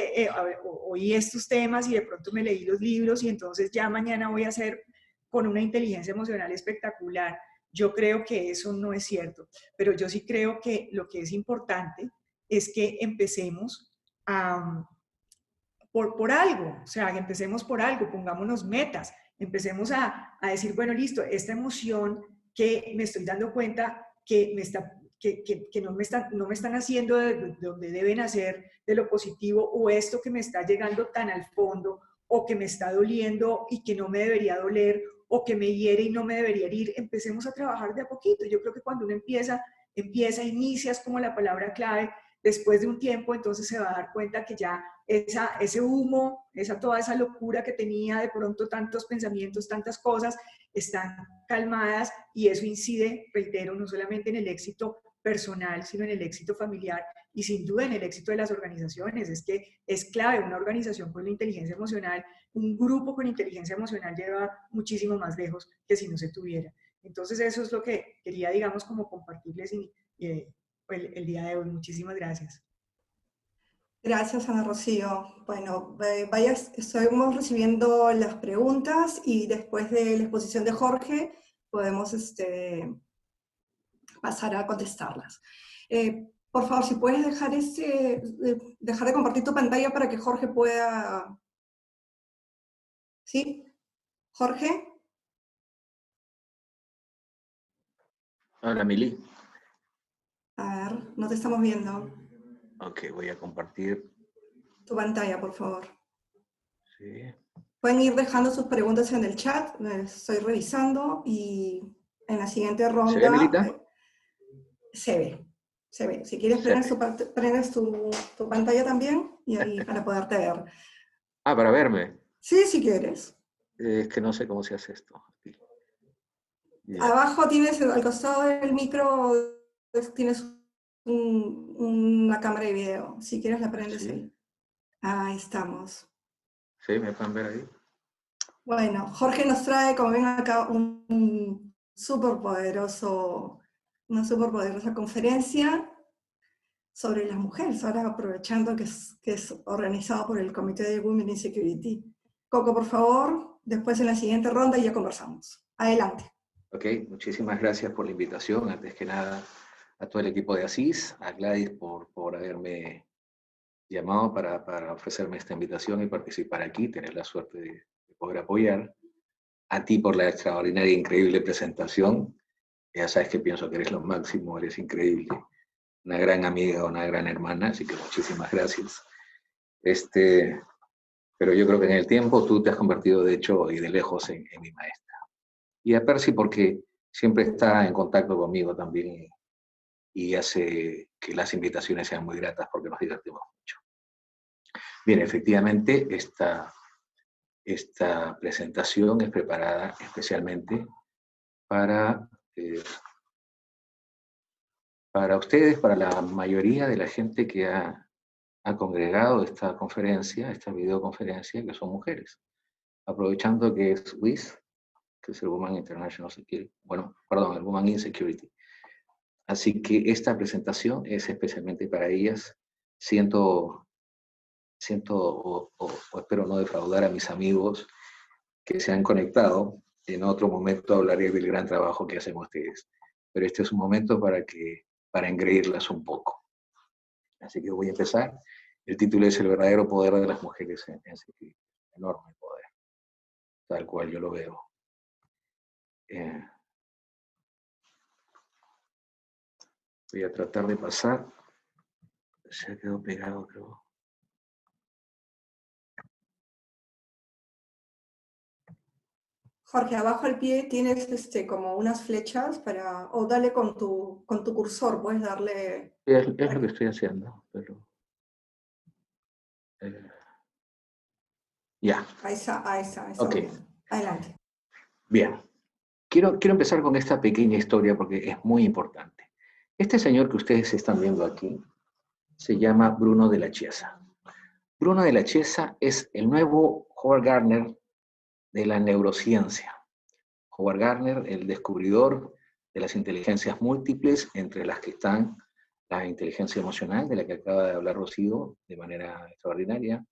Speaker 3: oí estos temas y de pronto me leí los libros y entonces ya mañana voy a hacer con una inteligencia emocional espectacular. Yo creo que eso no es cierto, pero yo sí creo que lo que es importante es que empecemos por algo, o sea, que empecemos por algo, pongámonos metas, empecemos a decir, bueno, listo, esta emoción que me estoy dando cuenta que, no me están haciendo de donde deben hacer, de lo positivo, o esto que me está llegando tan al fondo, o que me está doliendo y que no me debería doler, o que me hiere y no me debería herir, empecemos a trabajar de a poquito. Yo creo que cuando uno inicias como la palabra clave, después de un tiempo entonces se va a dar cuenta que ya ese humo, toda esa locura que tenía de pronto, tantos pensamientos, tantas cosas, están calmadas y eso incide, reitero, no solamente en el éxito personal, sino en el éxito familiar y sin duda en el éxito de las organizaciones. Es que es clave una organización con la inteligencia emocional, un grupo con inteligencia emocional lleva muchísimo más lejos que si no se tuviera. Entonces eso es lo que quería, digamos, como compartirles el día de hoy. Muchísimas gracias.
Speaker 2: Gracias, Ana Rocío. Bueno, estamos recibiendo las preguntas y después de la exposición de Jorge podemos pasar a contestarlas. Por favor, si puedes dejar de compartir tu pantalla para que Jorge pueda... ¿Sí? ¿Jorge?
Speaker 4: Hola, Mili.
Speaker 2: A ver, no te estamos viendo.
Speaker 4: Ok, voy a compartir.
Speaker 2: Tu pantalla, por favor.
Speaker 4: Sí.
Speaker 2: Pueden ir dejando sus preguntas en el chat, estoy revisando y en la siguiente ronda...
Speaker 4: ¿Se ve, Milita?
Speaker 2: Se ve. Si quieres, prendes tu pantalla también y ahí para poderte ver.
Speaker 4: Ah, para verme.
Speaker 2: Sí, si quieres.
Speaker 4: Es que no sé cómo se hace esto. Yeah.
Speaker 2: Abajo tienes, al costado del micro, tienes una cámara de video. Si quieres la prendes
Speaker 4: ¿Sí?
Speaker 2: ahí. Ahí estamos.
Speaker 4: ¿Sí? ¿Me pueden ver ahí?
Speaker 2: Bueno, Jorge nos trae, como ven acá, una súper poderosa conferencia sobre las mujeres, ahora aprovechando que es organizado por el Comité de Women in Security. Coco, por favor, después en la siguiente ronda ya conversamos. Adelante.
Speaker 4: Ok, muchísimas gracias por la invitación. Antes que nada, a todo el equipo de Asís, a Gladys por haberme llamado para ofrecerme esta invitación y participar aquí, tener la suerte de poder apoyar. A ti por la extraordinaria e increíble presentación. Ya sabes que pienso que eres lo máximo, eres increíble. Una gran amiga, una gran hermana, así que muchísimas gracias. Pero yo creo que en el tiempo tú te has convertido de hecho y de lejos en mi maestra. Y a Percy porque siempre está en contacto conmigo también y hace que las invitaciones sean muy gratas porque nos divertimos mucho. Bien, efectivamente esta presentación es preparada especialmente para ustedes, para la mayoría de la gente que ha congregado esta conferencia, esta videoconferencia, que son mujeres. Aprovechando que es WIS, que es el Women International Security, el Women in Security. Así que esta presentación es especialmente para ellas. Siento o espero no defraudar a mis amigos que se han conectado. En otro momento hablaré del gran trabajo que hacen ustedes. Pero este es un momento para engreírlas un poco. Así que voy a empezar. El título es El verdadero poder de las mujeres en security. Enorme poder, tal cual yo lo veo. Voy a tratar de pasar. Se quedó pegado, creo.
Speaker 2: Jorge, abajo al pie tienes como unas flechas o dale con tu cursor, puedes darle...
Speaker 4: Es lo que estoy haciendo, pero... ya.
Speaker 2: Ahí está.
Speaker 4: Okay.
Speaker 2: Adelante.
Speaker 4: Bien. Quiero empezar con esta pequeña historia porque es muy importante. Este señor que ustedes están viendo aquí se llama Bruno de la Chiesa. Bruno de la Chiesa es el nuevo Howard Gardner de la neurociencia. Howard Gardner, el descubridor de las inteligencias múltiples, entre las que están la inteligencia emocional, de la que acaba de hablar Rocío de manera extraordinaria.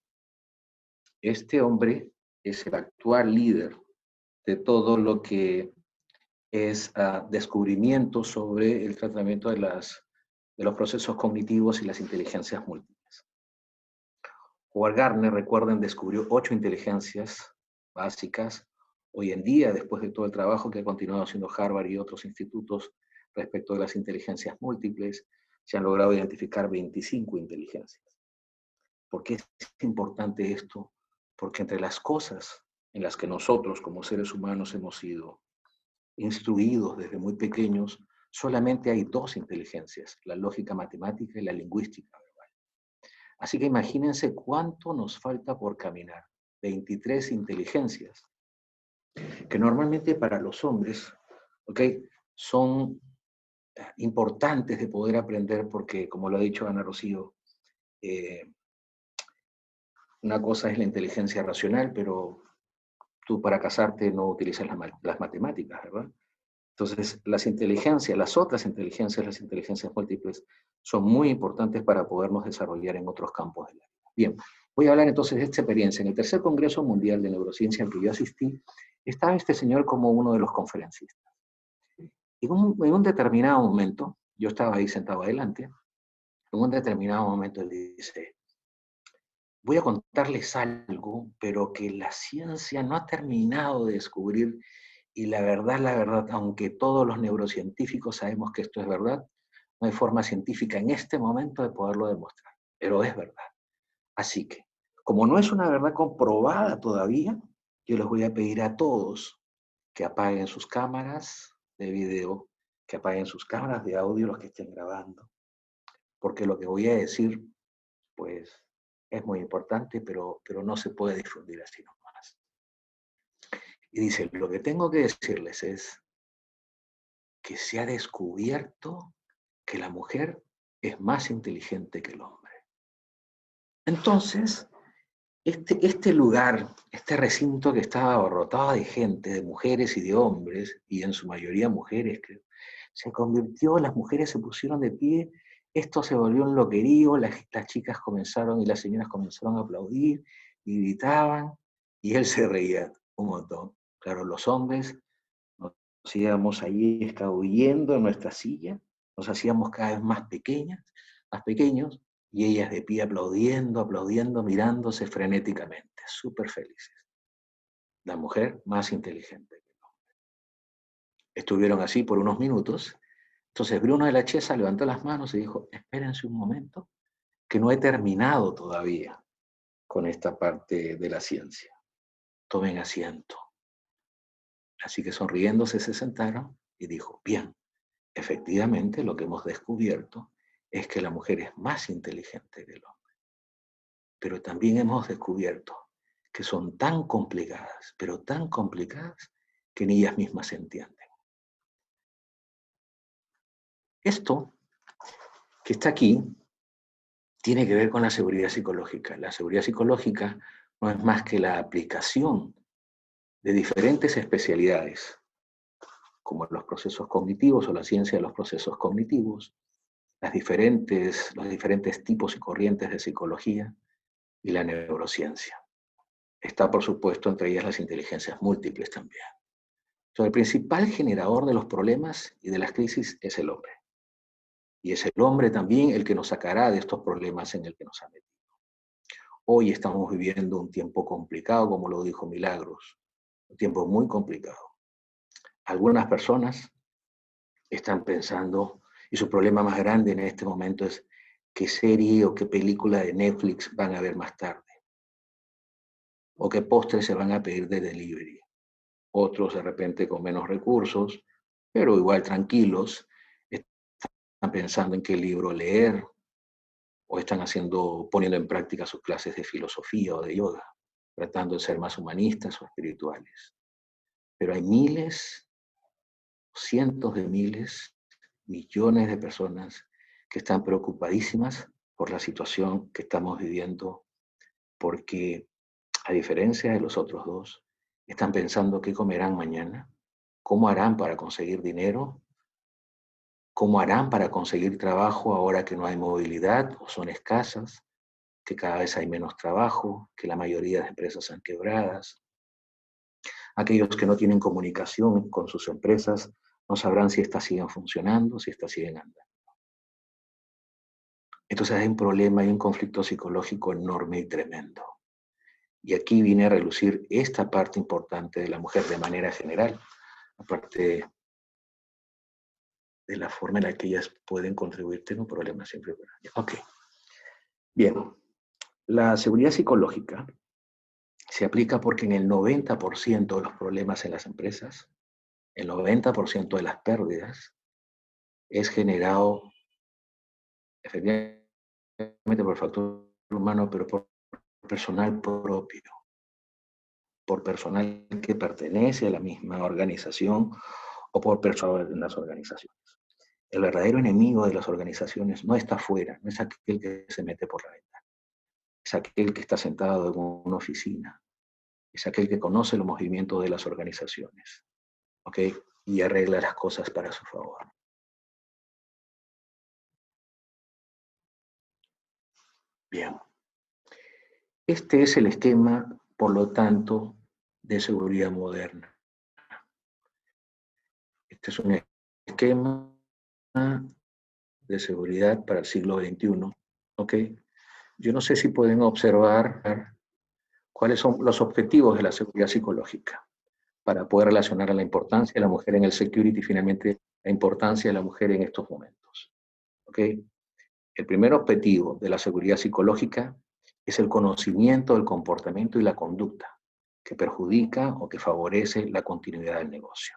Speaker 4: Este hombre es el actual líder de todo lo que es descubrimiento sobre el tratamiento de los procesos cognitivos y las inteligencias múltiples. Howard Gardner, recuerden, descubrió 8 inteligencias básicas. Hoy en día, después de todo el trabajo que ha continuado haciendo Harvard y otros institutos respecto de las inteligencias múltiples, se han logrado identificar 25 inteligencias. ¿Por qué es importante esto? Porque entre las cosas en las que nosotros como seres humanos hemos sido instruidos desde muy pequeños, solamente hay 2 inteligencias, la lógica matemática y la lingüística verbal. Así que imagínense cuánto nos falta por caminar. 23 inteligencias, que normalmente para los hombres, son importantes de poder aprender porque, como lo ha dicho Ana Rocío, una cosa es la inteligencia racional, pero tú para casarte no utilizas las matemáticas, ¿verdad? Entonces, las inteligencias, las otras inteligencias, las inteligencias múltiples, son muy importantes para podernos desarrollar en otros campos de la vida. Bien, voy a hablar entonces de esta experiencia. En el tercer Congreso Mundial de Neurociencia al que yo asistí, estaba este señor como uno de los conferencistas. Y en un determinado momento, yo estaba ahí sentado adelante, en un determinado momento él dice: voy a contarles algo, pero que la ciencia no ha terminado de descubrir, y la verdad, aunque todos los neurocientíficos sabemos que esto es verdad, no hay forma científica en este momento de poderlo demostrar, pero es verdad. Así que, como no es una verdad comprobada todavía, yo les voy a pedir a todos que apaguen sus cámaras de video, que apaguen sus cámaras de audio, los que estén grabando, porque lo que voy a decir, pues, es muy importante, pero no se puede difundir así nomás. Y dice, lo que tengo que decirles es que se ha descubierto que la mujer es más inteligente que el hombre. Entonces, este lugar, este recinto que estaba abarrotado de gente, de mujeres y de hombres, y en su mayoría mujeres, creo, se convirtió, las mujeres se pusieron de pie, esto se volvió un loquerío, las chicas comenzaron y las señoras comenzaron a aplaudir y gritaban, y él se reía un montón. Claro, los hombres nos íbamos ahí escabullendo en nuestra silla, nos hacíamos cada vez más pequeños, y ellas de pie aplaudiendo, mirándose frenéticamente, súper felices. La mujer más inteligente que el hombre. Estuvieron así por unos minutos. Entonces Bruno de la Chiesa levantó las manos y dijo, espérense un momento, que no he terminado todavía con esta parte de la ciencia. Tomen asiento. Así que sonriéndose se sentaron y dijo, bien, efectivamente lo que hemos descubierto es que la mujer es más inteligente que el hombre. Pero también hemos descubierto que son tan complicadas, pero tan complicadas, que ni ellas mismas se entienden. Esto que está aquí tiene que ver con la seguridad psicológica. La seguridad psicológica no es más que la aplicación de diferentes especialidades, como los procesos cognitivos o la ciencia de los procesos cognitivos, los diferentes tipos y corrientes de psicología y la neurociencia. Está, por supuesto, entre ellas las inteligencias múltiples también. Entonces, el principal generador de los problemas y de las crisis es el hombre. Y es el hombre también el que nos sacará de estos problemas en el que nos ha metido. Hoy estamos viviendo un tiempo complicado, como lo dijo Milagros, un tiempo muy complicado. Algunas personas están pensando, y su problema más grande en este momento es qué serie o qué película de Netflix van a ver más tarde, o qué postres se van a pedir de delivery. Otros de repente con menos recursos, pero igual tranquilos, están pensando en qué libro leer, o están poniendo en práctica sus clases de filosofía o de yoga, tratando de ser más humanistas o espirituales. Pero hay miles, cientos de miles, millones de personas que están preocupadísimas por la situación que estamos viviendo, porque a diferencia de los otros dos, están pensando qué comerán mañana, cómo harán para conseguir dinero, cómo harán para conseguir trabajo ahora que no hay movilidad o son escasas, que cada vez hay menos trabajo, que la mayoría de empresas están quebradas. Aquellos que no tienen comunicación con sus empresas no sabrán si estas siguen funcionando, si estas siguen andando. Entonces hay un problema, hay un conflicto psicológico enorme y tremendo. Y aquí viene a relucir esta parte importante de la mujer de manera general, aparte de la forma en la que ellas pueden contribuir, tengo un problema siempre. Ok, bien. La seguridad psicológica se aplica porque en el 90% de los problemas en las empresas, el 90% de las pérdidas es generado efectivamente por el factor humano, pero por personal propio, por personal que pertenece a la misma organización o por personas en las organizaciones. El verdadero enemigo de las organizaciones no está afuera, no es aquel que se mete por la ventana, es aquel que está sentado en una oficina, es aquel que conoce los movimientos de las organizaciones, ¿ok? Y arregla las cosas para su favor. Bien. Este es el esquema, por lo tanto, de seguridad moderna. Este es un esquema de seguridad para el siglo XXI, ¿ok? Yo no sé si pueden observar cuáles son los objetivos de la seguridad psicológica para poder relacionar a la importancia de la mujer en el security y finalmente la importancia de la mujer en estos momentos, ¿ok? El primer objetivo de la seguridad psicológica es el conocimiento del comportamiento y la conducta que perjudica o que favorece la continuidad del negocio,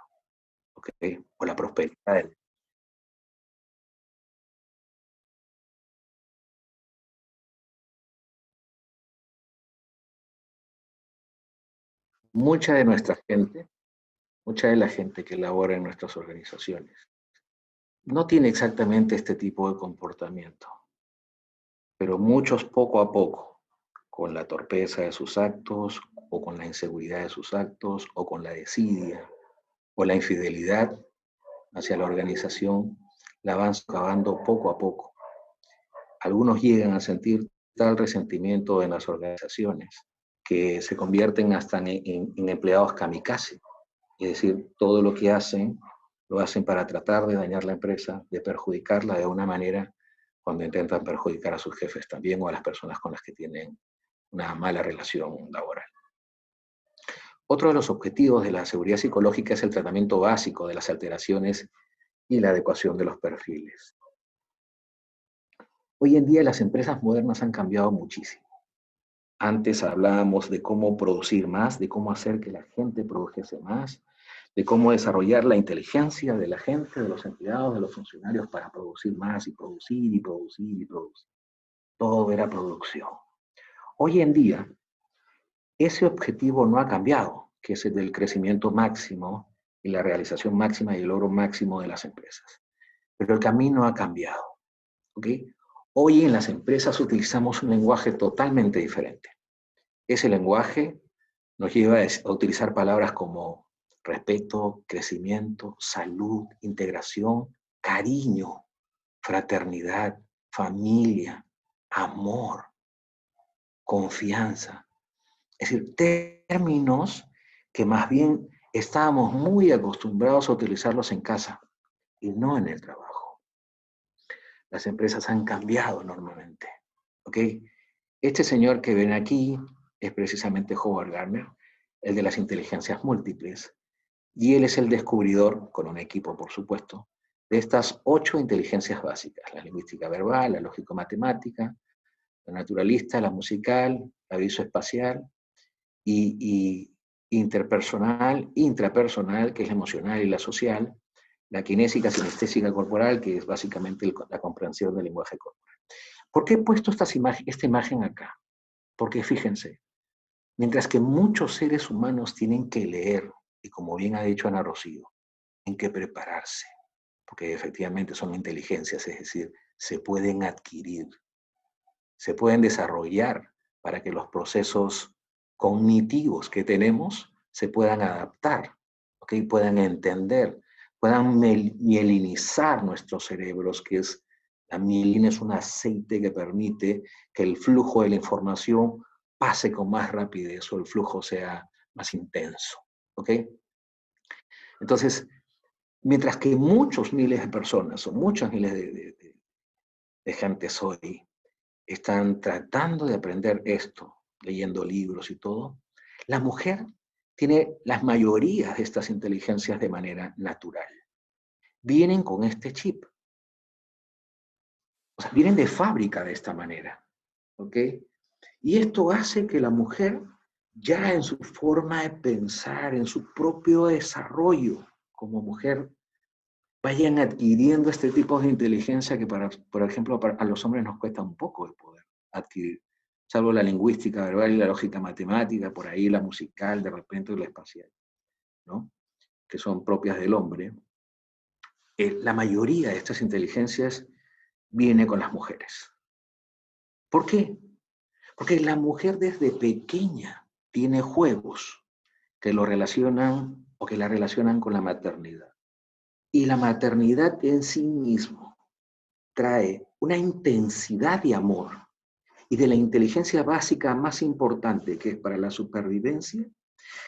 Speaker 4: ¿ok? O la prosperidad del negocio. Mucha de nuestra gente, mucha de la gente que labora en nuestras organizaciones, no tiene exactamente este tipo de comportamiento, pero muchos poco a poco, con la torpeza de sus actos, o con la inseguridad de sus actos, o con la desidia, o la infidelidad hacia la organización, la van socavando poco a poco. Algunos llegan a sentir tal resentimiento en las organizaciones que se convierten hasta en empleados kamikaze. Es decir, todo lo que hacen, lo hacen para tratar de dañar la empresa, de perjudicarla de una manera cuando intentan perjudicar a sus jefes también o a las personas con las que tienen una mala relación laboral. Otro de los objetivos de la seguridad psicológica es el tratamiento básico de las alteraciones y la adecuación de los perfiles. Hoy en día las empresas modernas han cambiado muchísimo. Antes hablábamos de cómo producir más, de cómo hacer que la gente produjese más, de cómo desarrollar la inteligencia de la gente, de los empleados, de los funcionarios para producir más y producir y producir y producir. Todo era producción. Hoy en día, ese objetivo no ha cambiado, que es el del crecimiento máximo y la realización máxima y el logro máximo de las empresas. Pero el camino ha cambiado. ¿Ok? Hoy en las empresas utilizamos un lenguaje totalmente diferente. Ese lenguaje nos lleva a utilizar palabras como respeto, crecimiento, salud, integración, cariño, fraternidad, familia, amor, confianza. Es decir, términos que más bien estábamos muy acostumbrados a utilizarlos en casa y no en el trabajo. Las empresas han cambiado enormemente. ¿Ok? Este señor que ven aquí es precisamente Howard Gardner, el de las inteligencias múltiples, y él es el descubridor, con un equipo por supuesto, de estas 8 inteligencias básicas: la lingüística verbal, la lógico-matemática, la naturalista, la musical, la visoespacial y interpersonal, intrapersonal, que es la emocional y la social, la kinésica, sinestésica corporal, que es básicamente la comprensión del lenguaje corporal. ¿Por qué he puesto esta imagen acá? Porque fíjense, mientras que muchos seres humanos tienen que leer, y como bien ha dicho Ana Rocío, tienen que prepararse, porque efectivamente son inteligencias, es decir, se pueden adquirir. se pueden desarrollar para que los procesos cognitivos que tenemos se puedan adaptar, ¿ok? Puedan entender, puedan mielinizar nuestros cerebros, que es, la mielina es un aceite que permite que el flujo de la información pase con más rapidez o el flujo sea más intenso, ¿ok? Entonces, mientras que muchos miles de personas o muchos miles de gentes hoy están tratando de aprender esto, leyendo libros y todo, la mujer tiene las mayorías de estas inteligencias de manera natural. Vienen con este chip. O sea, vienen de fábrica de esta manera. ¿Ok? Y esto hace que la mujer, ya en su forma de pensar, en su propio desarrollo como mujer, vayan adquiriendo este tipo de inteligencia que, por ejemplo, a los hombres nos cuesta un poco de poder adquirir, salvo la lingüística verbal y la lógica matemática, por ahí la musical, de repente la espacial, ¿no? Que son propias del hombre. La mayoría de estas inteligencias viene con las mujeres. ¿Por qué? Porque la mujer desde pequeña tiene juegos que lo relacionan o que la relacionan con la maternidad. Y la maternidad en sí mismo trae una intensidad de amor y de la inteligencia básica más importante, que es para la supervivencia,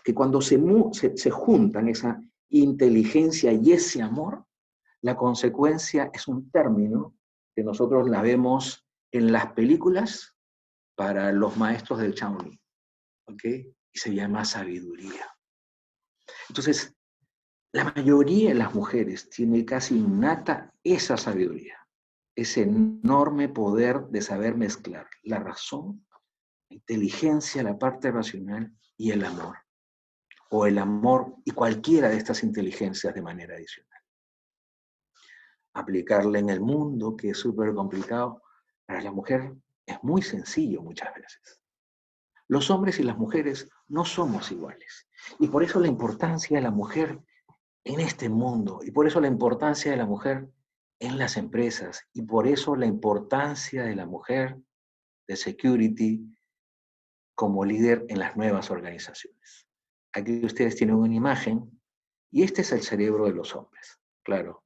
Speaker 4: que cuando se juntan esa inteligencia y ese amor, la consecuencia es un término que nosotros la vemos en las películas para los maestros del Shaolin, ¿ok? Y se llama sabiduría. Entonces, la mayoría de las mujeres tiene casi innata esa sabiduría, ese enorme poder de saber mezclar la razón, la inteligencia, la parte racional y el amor. O el amor y cualquiera de estas inteligencias de manera adicional. Aplicarla en el mundo, que es súper complicado, para la mujer es muy sencillo muchas veces. Los hombres y las mujeres no somos iguales. Y por eso la importancia de la mujer en este mundo, y por eso la importancia de la mujer en las empresas, y por eso la importancia de la mujer de security como líder en las nuevas organizaciones. Aquí ustedes tienen una imagen, y este es el cerebro de los hombres. Claro,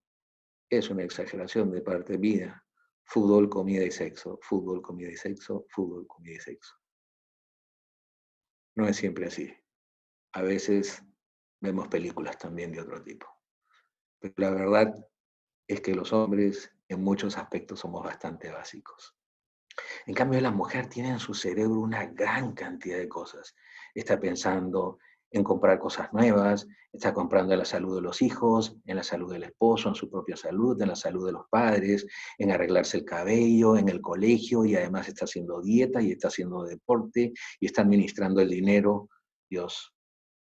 Speaker 4: es una exageración de parte mía. Fútbol, comida y sexo, fútbol, comida y sexo, fútbol, comida y sexo. No es siempre así. A veces vemos películas también de otro tipo. Pero la verdad es que los hombres en muchos aspectos somos bastante básicos. En cambio, la mujer tiene en su cerebro una gran cantidad de cosas. Está pensando en comprar cosas nuevas, está comprando en la salud de los hijos, en la salud del esposo, en su propia salud, en la salud de los padres, en arreglarse el cabello, en el colegio, y además está haciendo dieta y está haciendo deporte y está administrando el dinero. Dios.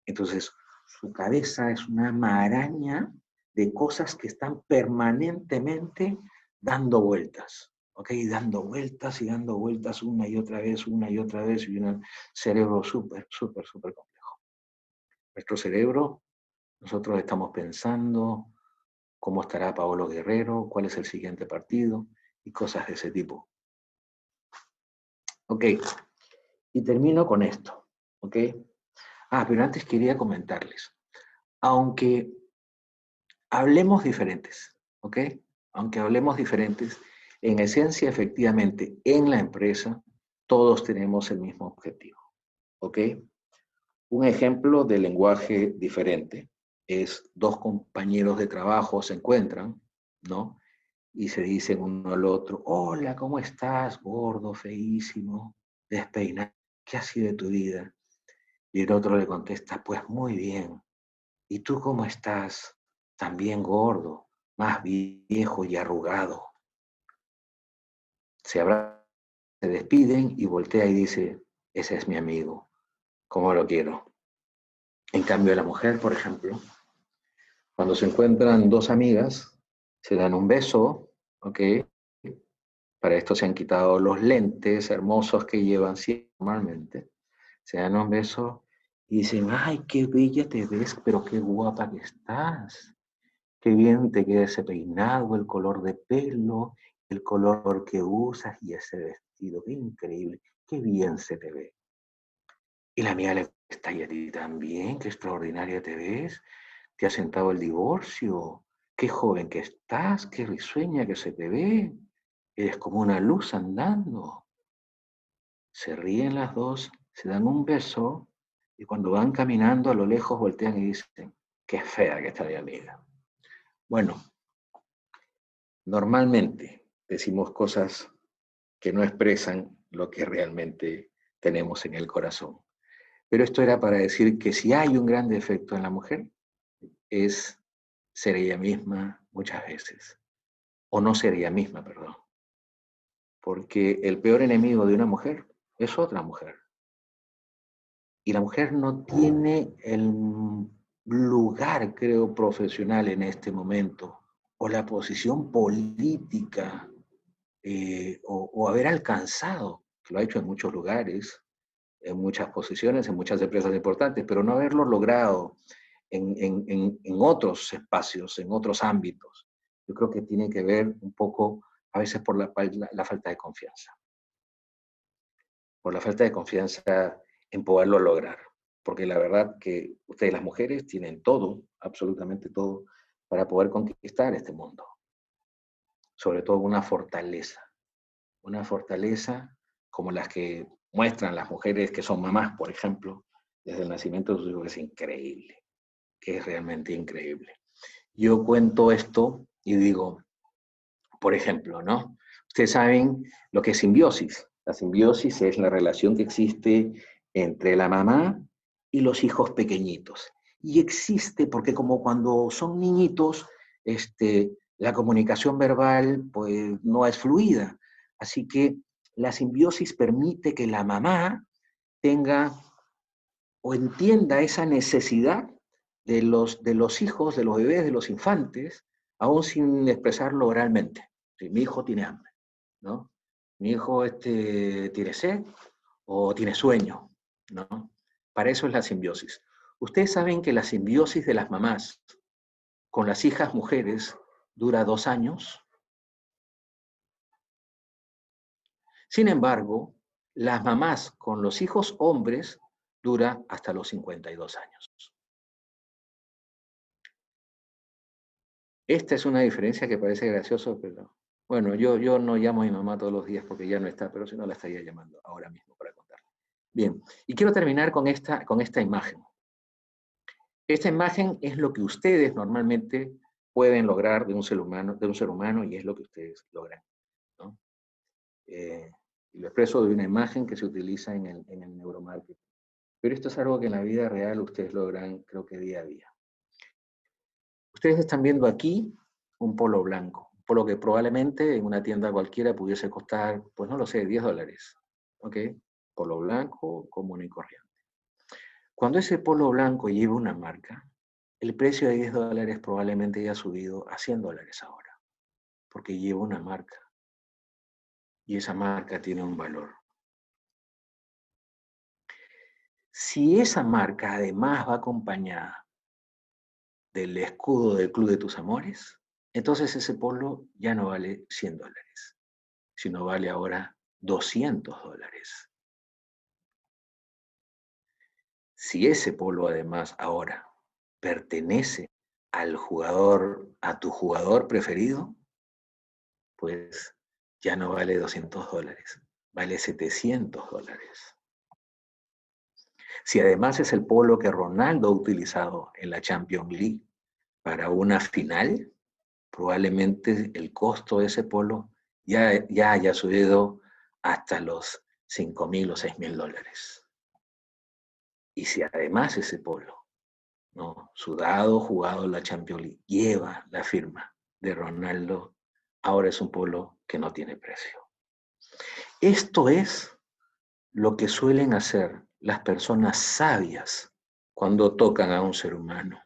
Speaker 4: Entonces, su cabeza es una maraña de cosas que están permanentemente dando vueltas. ¿Ok? Dando vueltas y dando vueltas una y otra vez, y un cerebro súper, súper, súper complejo. Nuestro cerebro, nosotros estamos pensando cómo estará Paolo Guerrero, cuál es el siguiente partido, y cosas de ese tipo. Ok, y termino con esto. Ok. Pero antes quería comentarles, aunque hablemos diferentes, ¿ok? Aunque hablemos diferentes, en esencia, efectivamente, en la empresa, todos tenemos el mismo objetivo, ¿ok? Un ejemplo de lenguaje diferente es dos compañeros de trabajo se encuentran, ¿no? Y se dicen uno al otro, hola, ¿cómo estás? Gordo, feísimo, despeinado, ¿qué ha sido de tu vida? Y el otro le contesta, pues muy bien. ¿Y tú cómo estás? También gordo, más viejo y arrugado. Se despiden y voltea y dice, ese es mi amigo, ¿cómo lo quiero? En cambio, la mujer, por ejemplo, cuando se encuentran dos amigas, se dan un beso, ¿ok? Para esto se han quitado los lentes hermosos que llevan normalmente. Se dan un beso y dicen, ay, qué bella te ves, pero qué guapa que estás. Qué bien te queda ese peinado, el color de pelo, el color que usas y ese vestido, qué increíble, qué bien se te ve. Y la amiga le está, y a ti también, qué extraordinaria te ves, te ha sentado el divorcio, qué joven que estás, qué risueña que se te ve, eres como una luz andando. Se ríen las dos, se dan un beso, y cuando van caminando a lo lejos voltean y dicen, qué fea que está mi amiga. Bueno, normalmente decimos cosas que no expresan lo que realmente tenemos en el corazón. Pero esto era para decir que si hay un gran defecto en la mujer, es ser ella misma muchas veces. O no ser ella misma, perdón. Porque el peor enemigo de una mujer es otra mujer. Y la mujer no tiene el lugar, creo, profesional en este momento, o la posición política, o haber alcanzado, que lo ha hecho en muchos lugares, en muchas posiciones, en muchas empresas importantes, pero no haberlo logrado en otros espacios, en otros ámbitos. Yo creo que tiene que ver un poco, a veces, por la falta de confianza. Por la falta de confianza en poderlo lograr. Porque la verdad que ustedes, las mujeres, tienen todo, absolutamente todo, para poder conquistar este mundo. Sobre todo una fortaleza como las que muestran las mujeres que son mamás, por ejemplo, desde el nacimiento de sus hijos, es increíble, que es realmente increíble. Yo cuento esto y digo, por ejemplo, ¿no? Ustedes saben lo que es simbiosis. La simbiosis es la relación que existe entre la mamá y los hijos pequeñitos. Y existe porque como cuando son niñitos, la comunicación verbal pues no es fluida. Así que la simbiosis permite que la mamá tenga o entienda esa necesidad de los hijos, de los bebés, de los infantes, aún sin expresarlo oralmente. Sí, mi hijo tiene hambre, ¿no? Mi hijo tiene sed o tiene sueño, ¿no? Para eso es la simbiosis. Ustedes saben que la simbiosis de las mamás con las hijas mujeres dura 2 años. Sin embargo, las mamás con los hijos hombres dura hasta los 52 años. Esta es una diferencia que parece gracioso, pero bueno, yo no llamo a mi mamá todos los días porque ya no está, pero si no la estaría llamando ahora mismo para contarle. Bien, y quiero terminar con esta imagen. Esta imagen es lo que ustedes normalmente pueden lograr de un ser humano y es lo que ustedes logran, ¿no? Y lo expreso de una imagen que se utiliza en el neuromarketing. Pero esto es algo que en la vida real ustedes logran, creo que día a día. Ustedes están viendo aquí un polo blanco, un polo que probablemente en una tienda cualquiera pudiese costar, pues no lo sé, $10, ¿ok? Polo blanco común y corriente. Cuando ese polo blanco lleva una marca, el precio de $10 probablemente haya subido a $100 ahora, porque lleva una marca, y esa marca tiene un valor. Si esa marca además va acompañada del escudo del Club de Tus Amores, entonces ese polo ya no vale $100, sino vale ahora $200. Si ese polo además ahora pertenece al jugador, a tu jugador preferido, pues ya no vale $200, vale $700. Si además es el polo que Ronaldo ha utilizado en la Champions League para una final, probablemente el costo de ese polo ya haya subido hasta los $5.000 o $6.000. Y si además ese polo, ¿no?, sudado, jugado en la Champions League, lleva la firma de Ronaldo, ahora es un polo que no tiene precio. Esto es lo que suelen hacer las personas sabias cuando tocan a un ser humano.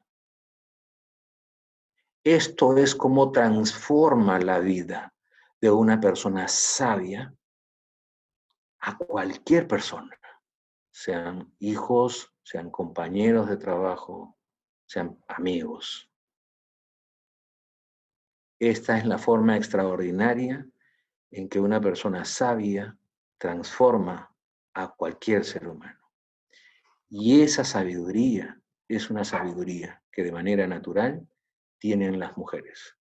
Speaker 4: Esto es cómo transforma la vida de una persona sabia a cualquier persona, sean hijos, sean compañeros de trabajo, sean amigos. Esta es la forma extraordinaria en que una persona sabia transforma a cualquier ser humano. Y esa sabiduría es una sabiduría que de manera natural tienen las mujeres.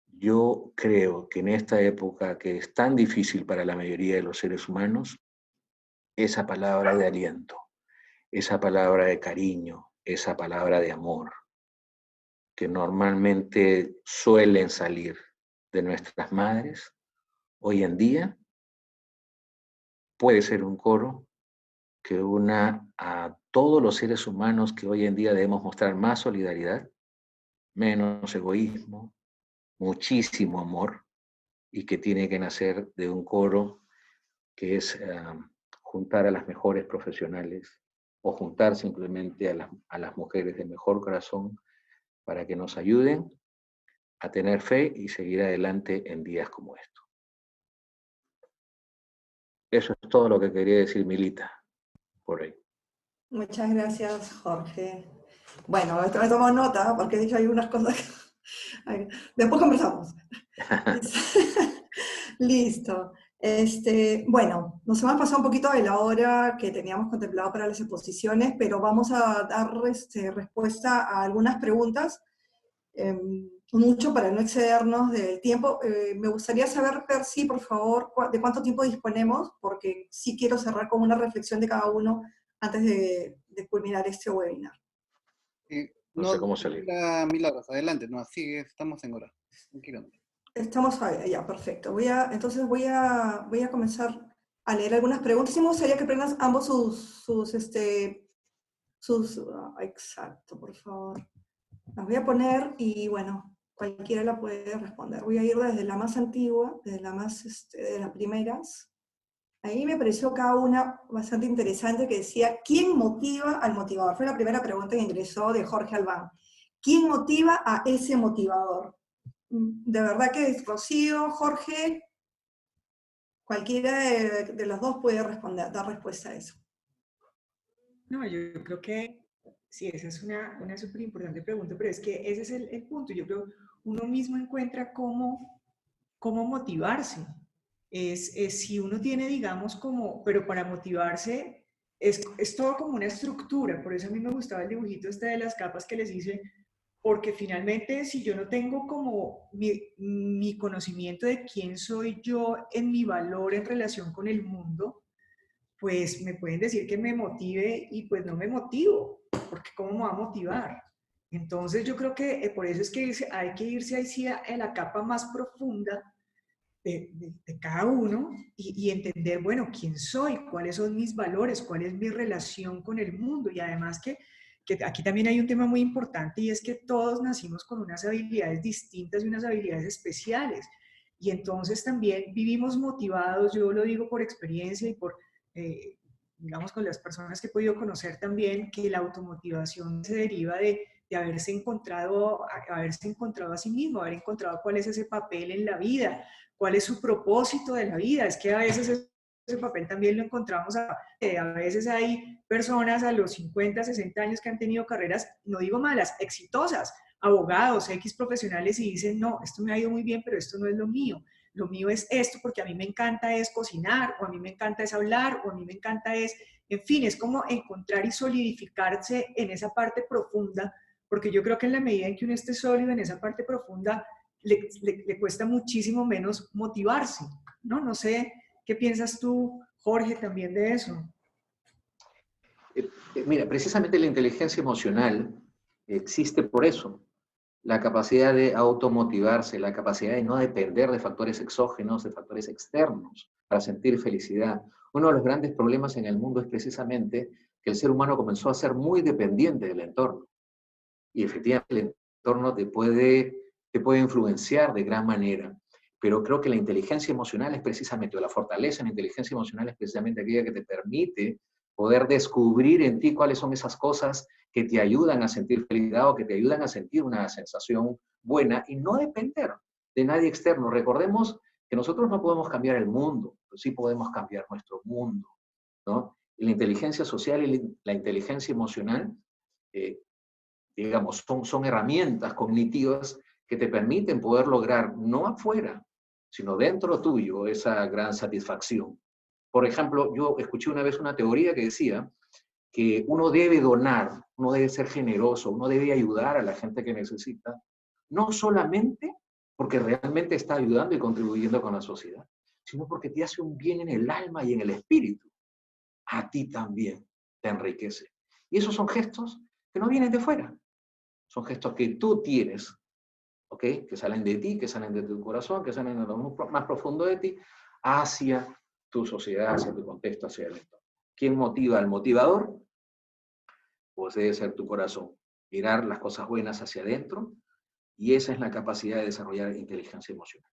Speaker 4: Yo creo que en esta época que es tan difícil para la mayoría de los seres humanos, esa palabra de aliento, esa palabra de cariño, esa palabra de amor, que normalmente suelen salir de nuestras madres, hoy en día puede ser un coro que una a todos los seres humanos que hoy en día debemos mostrar más solidaridad, menos egoísmo, muchísimo amor, y que tiene que nacer de un coro que es juntar a las mejores profesionales o juntar simplemente a las mujeres de mejor corazón para que nos ayuden a tener fe y seguir adelante en días como estos. Eso es todo lo que quería decir, Milita, por ahí.
Speaker 2: Muchas gracias, Jorge. Bueno, esto me tomo nota porque he dicho hay unas cosas que... Después conversamos. Listo. Bueno, nos hemos pasado un poquito de la hora que teníamos contemplado para las exposiciones, pero vamos a dar respuesta a algunas preguntas, mucho para no excedernos del tiempo. Me gustaría saber, Percy, por favor, de cuánto tiempo disponemos, porque sí quiero cerrar con una reflexión de cada uno antes de culminar este webinar.
Speaker 4: No sé cómo salir.
Speaker 1: Milagros, adelante, no, así estamos en hora. Tranquilamente.
Speaker 2: Estamos ya, perfecto. Entonces voy a comenzar a leer algunas preguntas. Y me gustaría que prendas ambos exacto, por favor. Las voy a poner y bueno, cualquiera la puede responder. Voy a ir desde la más antigua, desde la más, de las primeras. Ahí me pareció cada una bastante interesante que decía, ¿quién motiva al motivador? Fue la primera pregunta que ingresó de Jorge Albán. ¿Quién motiva a ese motivador? De verdad que Rocío, Jorge, cualquiera de los dos puede dar respuesta a eso.
Speaker 3: No, yo creo que sí, esa es una súper importante pregunta, pero es que ese es el punto. Yo creo que uno mismo encuentra cómo motivarse. Es si uno tiene, digamos, pero para motivarse es todo como una estructura. Por eso a mí me gustaba el dibujito de las capas que les hice, porque finalmente si yo no tengo como mi conocimiento de quién soy yo en mi valor en relación con el mundo, pues me pueden decir que me motive y pues no me motivo, porque ¿cómo me va a motivar? Entonces yo creo que por eso es que hay que irse ahí a la capa más profunda de cada uno y entender, bueno, quién soy, cuáles son mis valores, cuál es mi relación con el mundo. Y además que aquí también hay un tema muy importante y es que todos nacimos con unas habilidades distintas y unas habilidades especiales. Y entonces también vivimos motivados, yo lo digo por experiencia y por, digamos, con las personas que he podido conocer también, que la automotivación se deriva de haberse encontrado a sí mismo, haber encontrado cuál es ese papel en la vida, cuál es su propósito de la vida. Es que a veces ese papel también lo encontramos, a veces hay personas a los 50, 60 años que han tenido carreras, no digo malas, exitosas, abogados, X profesionales y dicen, no, esto me ha ido muy bien, pero esto no es lo mío es esto porque a mí me encanta es cocinar, o a mí me encanta es hablar, o a mí me encanta es, en fin, es como encontrar y solidificarse en esa parte profunda, porque yo creo que en la medida en que uno esté sólido en esa parte profunda, le cuesta muchísimo menos motivarse, ¿no? No sé, ¿qué piensas tú, Jorge, también de eso?
Speaker 4: Mira, precisamente la inteligencia emocional existe por eso. La capacidad de automotivarse, la capacidad de no depender de factores exógenos, de factores externos, para sentir felicidad. Uno de los grandes problemas en el mundo es precisamente que el ser humano comenzó a ser muy dependiente del entorno. Y efectivamente el entorno te puede influenciar de gran manera. Pero creo que la inteligencia emocional es precisamente, o la fortaleza en la inteligencia emocional es precisamente aquella que te permite poder descubrir en ti cuáles son esas cosas que te ayudan a sentir felicidad o que te ayudan a sentir una sensación buena y no depender de nadie externo. Recordemos que nosotros no podemos cambiar el mundo, pero sí podemos cambiar nuestro mundo, ¿no? Y la inteligencia social y la inteligencia emocional, digamos, son herramientas cognitivas que te permiten poder lograr, no afuera, sino dentro tuyo, esa gran satisfacción. Por ejemplo, yo escuché una vez una teoría que decía que uno debe donar, uno debe ser generoso, uno debe ayudar a la gente que necesita, no solamente porque realmente está ayudando y contribuyendo con la sociedad, sino porque te hace un bien en el alma y en el espíritu. A ti también te enriquece. Y esos son gestos que no vienen de fuera, son gestos que tú tienes, ¿ok? Que salen de ti, que salen de tu corazón, que salen de lo más profundo de ti, hacia tu sociedad, hacia tu contexto, hacia el entorno. ¿Quién motiva al motivador? Pues debe ser tu corazón. Mirar las cosas buenas hacia adentro, y esa es la capacidad de desarrollar inteligencia emocional.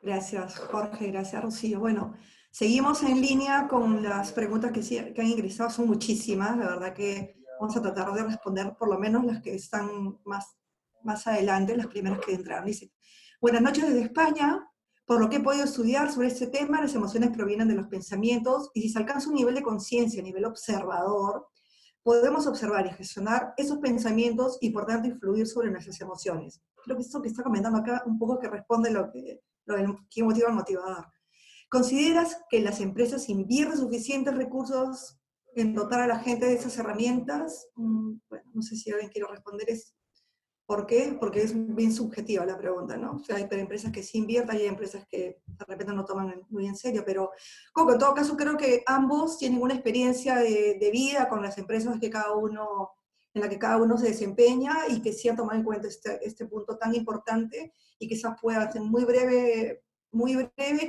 Speaker 2: Gracias, Jorge. Gracias, Rocío. Bueno, seguimos en línea con las preguntas que han ingresado. Son muchísimas. La verdad que vamos a tratar de responder por lo menos las que están más adelante, las primeras que entraron. Dice, buenas noches desde España. Por lo que he podido estudiar sobre este tema, las emociones provienen de los pensamientos y si se alcanza un nivel de conciencia, nivel observador, podemos observar y gestionar esos pensamientos y por tanto influir sobre nuestras emociones. Creo que esto que está comentando acá un poco que responde lo del ¿qué motiva al motivador? ¿Consideras que las empresas invierten suficientes recursos en dotar a la gente de esas herramientas? Bueno, no sé si alguien quiere responder eso. ¿Por qué? Porque es bien subjetiva la pregunta, ¿no? O sea, hay empresas que sí invierten y hay empresas que de repente no toman muy en serio, pero como que en todo caso creo que ambos tienen una experiencia de vida con las empresas en la que cada uno se desempeña y que sí han tomado en cuenta este punto tan importante y quizás pueda hacer muy breve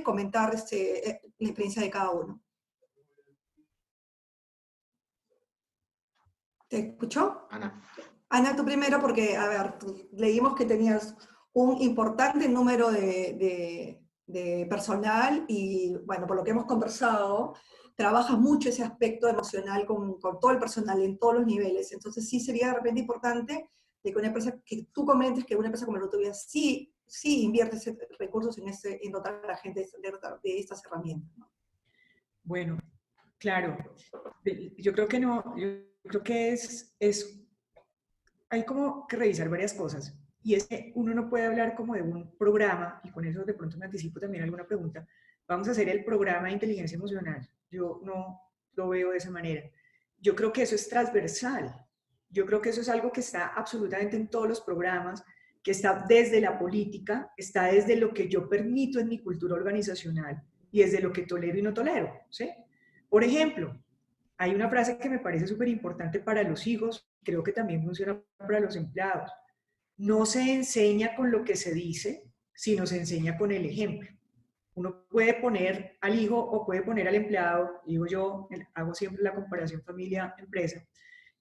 Speaker 2: comentar la experiencia de cada uno. ¿Te escuchó? Ana, tú primero, porque, a ver, leímos que tenías un importante número de personal y, bueno, por lo que hemos conversado, trabajas mucho ese aspecto emocional con todo el personal en todos los niveles. Entonces, sí sería de repente importante de que una empresa, que tú comentes que una empresa como la tuya sí invierte recursos en dotar a la gente de estas herramientas, ¿no?
Speaker 3: Bueno, claro. Yo creo que no, yo creo que hay como que revisar varias cosas. Y es que uno no puede hablar como de un programa, y con eso de pronto me anticipo también alguna pregunta. Vamos a hacer el programa de inteligencia emocional. Yo no lo veo de esa manera. Yo creo que eso es transversal. Yo creo que eso es algo que está absolutamente en todos los programas, que está desde la política, está desde lo que yo permito en mi cultura organizacional y desde lo que tolero y no tolero, ¿sí? Por ejemplo, hay una frase que me parece súper importante para los hijos, creo que también funciona para los empleados. No se enseña con lo que se dice, sino se enseña con el ejemplo. Uno puede poner al hijo o puede poner al empleado, digo yo, hago siempre la comparación familia-empresa,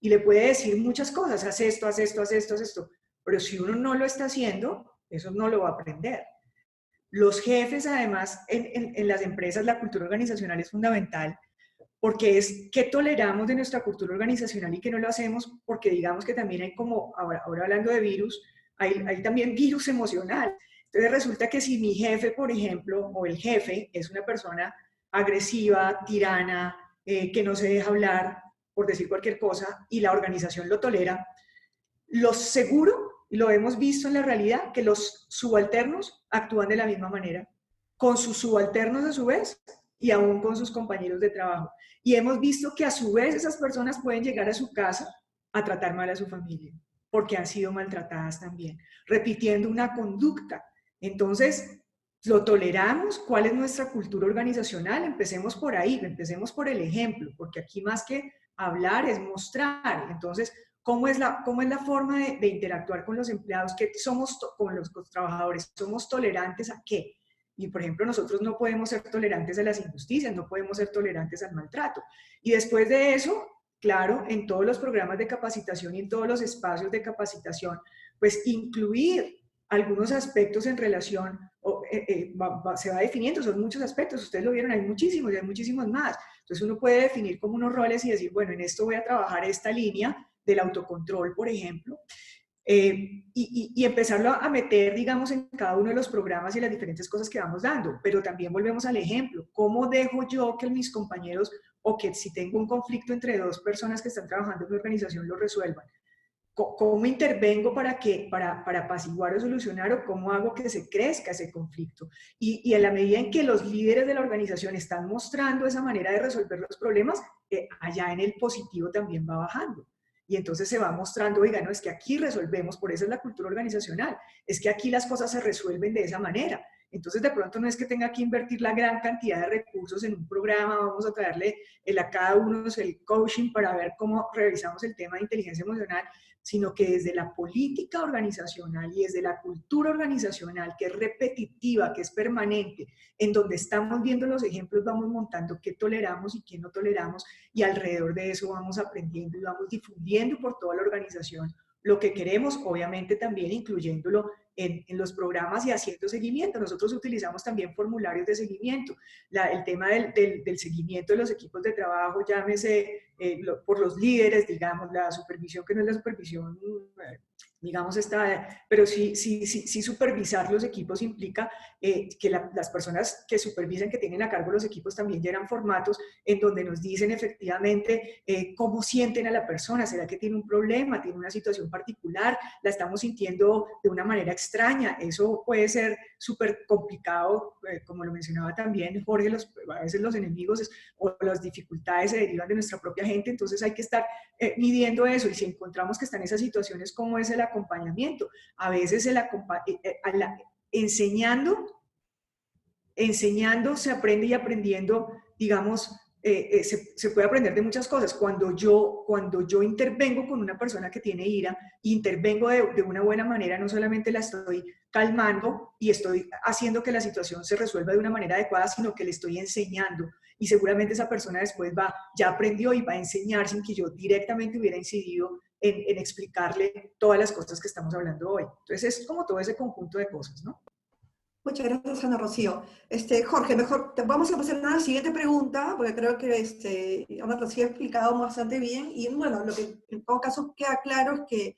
Speaker 3: y le puede decir muchas cosas, haz esto, haz esto, haz esto, haz esto, pero si uno no lo está haciendo, eso no lo va a aprender. Los jefes, además, en las empresas, la cultura organizacional es fundamental, porque es qué toleramos de nuestra cultura organizacional y qué no lo hacemos, porque digamos que también hay como, ahora hablando de virus, hay también virus emocional. Entonces resulta que si mi jefe, por ejemplo, o el jefe es una persona agresiva, tirana, que no se deja hablar, por decir cualquier cosa, y la organización lo tolera, lo seguro, y lo hemos visto en la realidad, que los subalternos actúan de la misma manera, con sus subalternos a su vez, y aún con sus compañeros de trabajo. Y hemos visto que a su vez esas personas pueden llegar a su casa a tratar mal a su familia, porque han sido maltratadas también, repitiendo una conducta. Entonces, ¿lo toleramos? ¿Cuál es nuestra cultura organizacional? Empecemos por ahí, empecemos por el ejemplo, porque aquí más que hablar es mostrar. Entonces, ¿cómo es la forma de interactuar con los empleados? ¿Qué somos con los trabajadores? ¿Somos tolerantes a qué? Y, por ejemplo, nosotros no podemos ser tolerantes a las injusticias, no podemos ser tolerantes al maltrato. Y después de eso, claro, en todos los programas de capacitación y en todos los espacios de capacitación, pues incluir algunos aspectos en relación, se va definiendo, son muchos aspectos, ustedes lo vieron, hay muchísimos y hay muchísimos más. Entonces uno puede definir como unos roles y decir, bueno, en esto voy a trabajar esta línea del autocontrol, por ejemplo, y empezarlo a meter, digamos, en cada uno de los programas y las diferentes cosas que vamos dando. Pero también volvemos al ejemplo. ¿Cómo dejo yo que mis compañeros, o que si tengo un conflicto entre dos personas que están trabajando en mi organización, lo resuelvan? ¿cómo intervengo para apaciguar o solucionar, o cómo hago que se crezca ese conflicto? Y en la medida en que los líderes de la organización están mostrando esa manera de resolver los problemas, allá en el positivo también va bajando. Y entonces se va mostrando, oiga, no, es que aquí resolvemos, por eso es la cultura organizacional, es que aquí las cosas se resuelven de esa manera. Entonces, de pronto no es que tenga que invertir la gran cantidad de recursos en un programa, vamos a traerle a cada uno el coaching para ver cómo revisamos el tema de inteligencia emocional, sino que desde la política organizacional y desde la cultura organizacional, que es repetitiva, que es permanente, en donde estamos viendo los ejemplos, vamos montando qué toleramos y qué no toleramos, y alrededor de eso vamos aprendiendo y vamos difundiendo por toda la organización lo que queremos, obviamente también incluyéndolo en los programas y haciendo seguimiento. Nosotros utilizamos también formularios de seguimiento. El tema del seguimiento de los equipos de trabajo, llámese por los líderes, digamos, la supervisión, que no es la supervisión, digamos, pero sí supervisar los equipos implica que las personas que supervisan, que tienen a cargo los equipos, también llenan formatos en donde nos dicen efectivamente cómo sienten a la persona. ¿Será que tiene un problema, tiene una situación particular, la estamos sintiendo de una manera extraña? Eso puede ser súper complicado, como lo mencionaba también Jorge, a veces los enemigos o las dificultades se derivan de nuestra propia gente, entonces hay que estar midiendo eso, y si encontramos que están en esas situaciones, ¿cómo es el acompañamiento? A veces enseñando se aprende, y aprendiendo, digamos, se puede aprender de muchas cosas. Cuando yo intervengo con una persona que tiene ira, intervengo de una buena manera, no solamente la estoy calmando y estoy haciendo que la situación se resuelva de una manera adecuada, sino que le estoy enseñando. Y seguramente esa persona después ya aprendió y va a enseñar sin que yo directamente hubiera incidido en explicarle todas las cosas que estamos hablando hoy. Entonces es como todo ese conjunto de cosas, ¿no?
Speaker 2: Muchas gracias, Ana Rocío. Jorge, mejor vamos a pasar a una siguiente pregunta, porque creo que Ana Rocío ha explicado bastante bien, y bueno, lo que en todo caso queda claro es que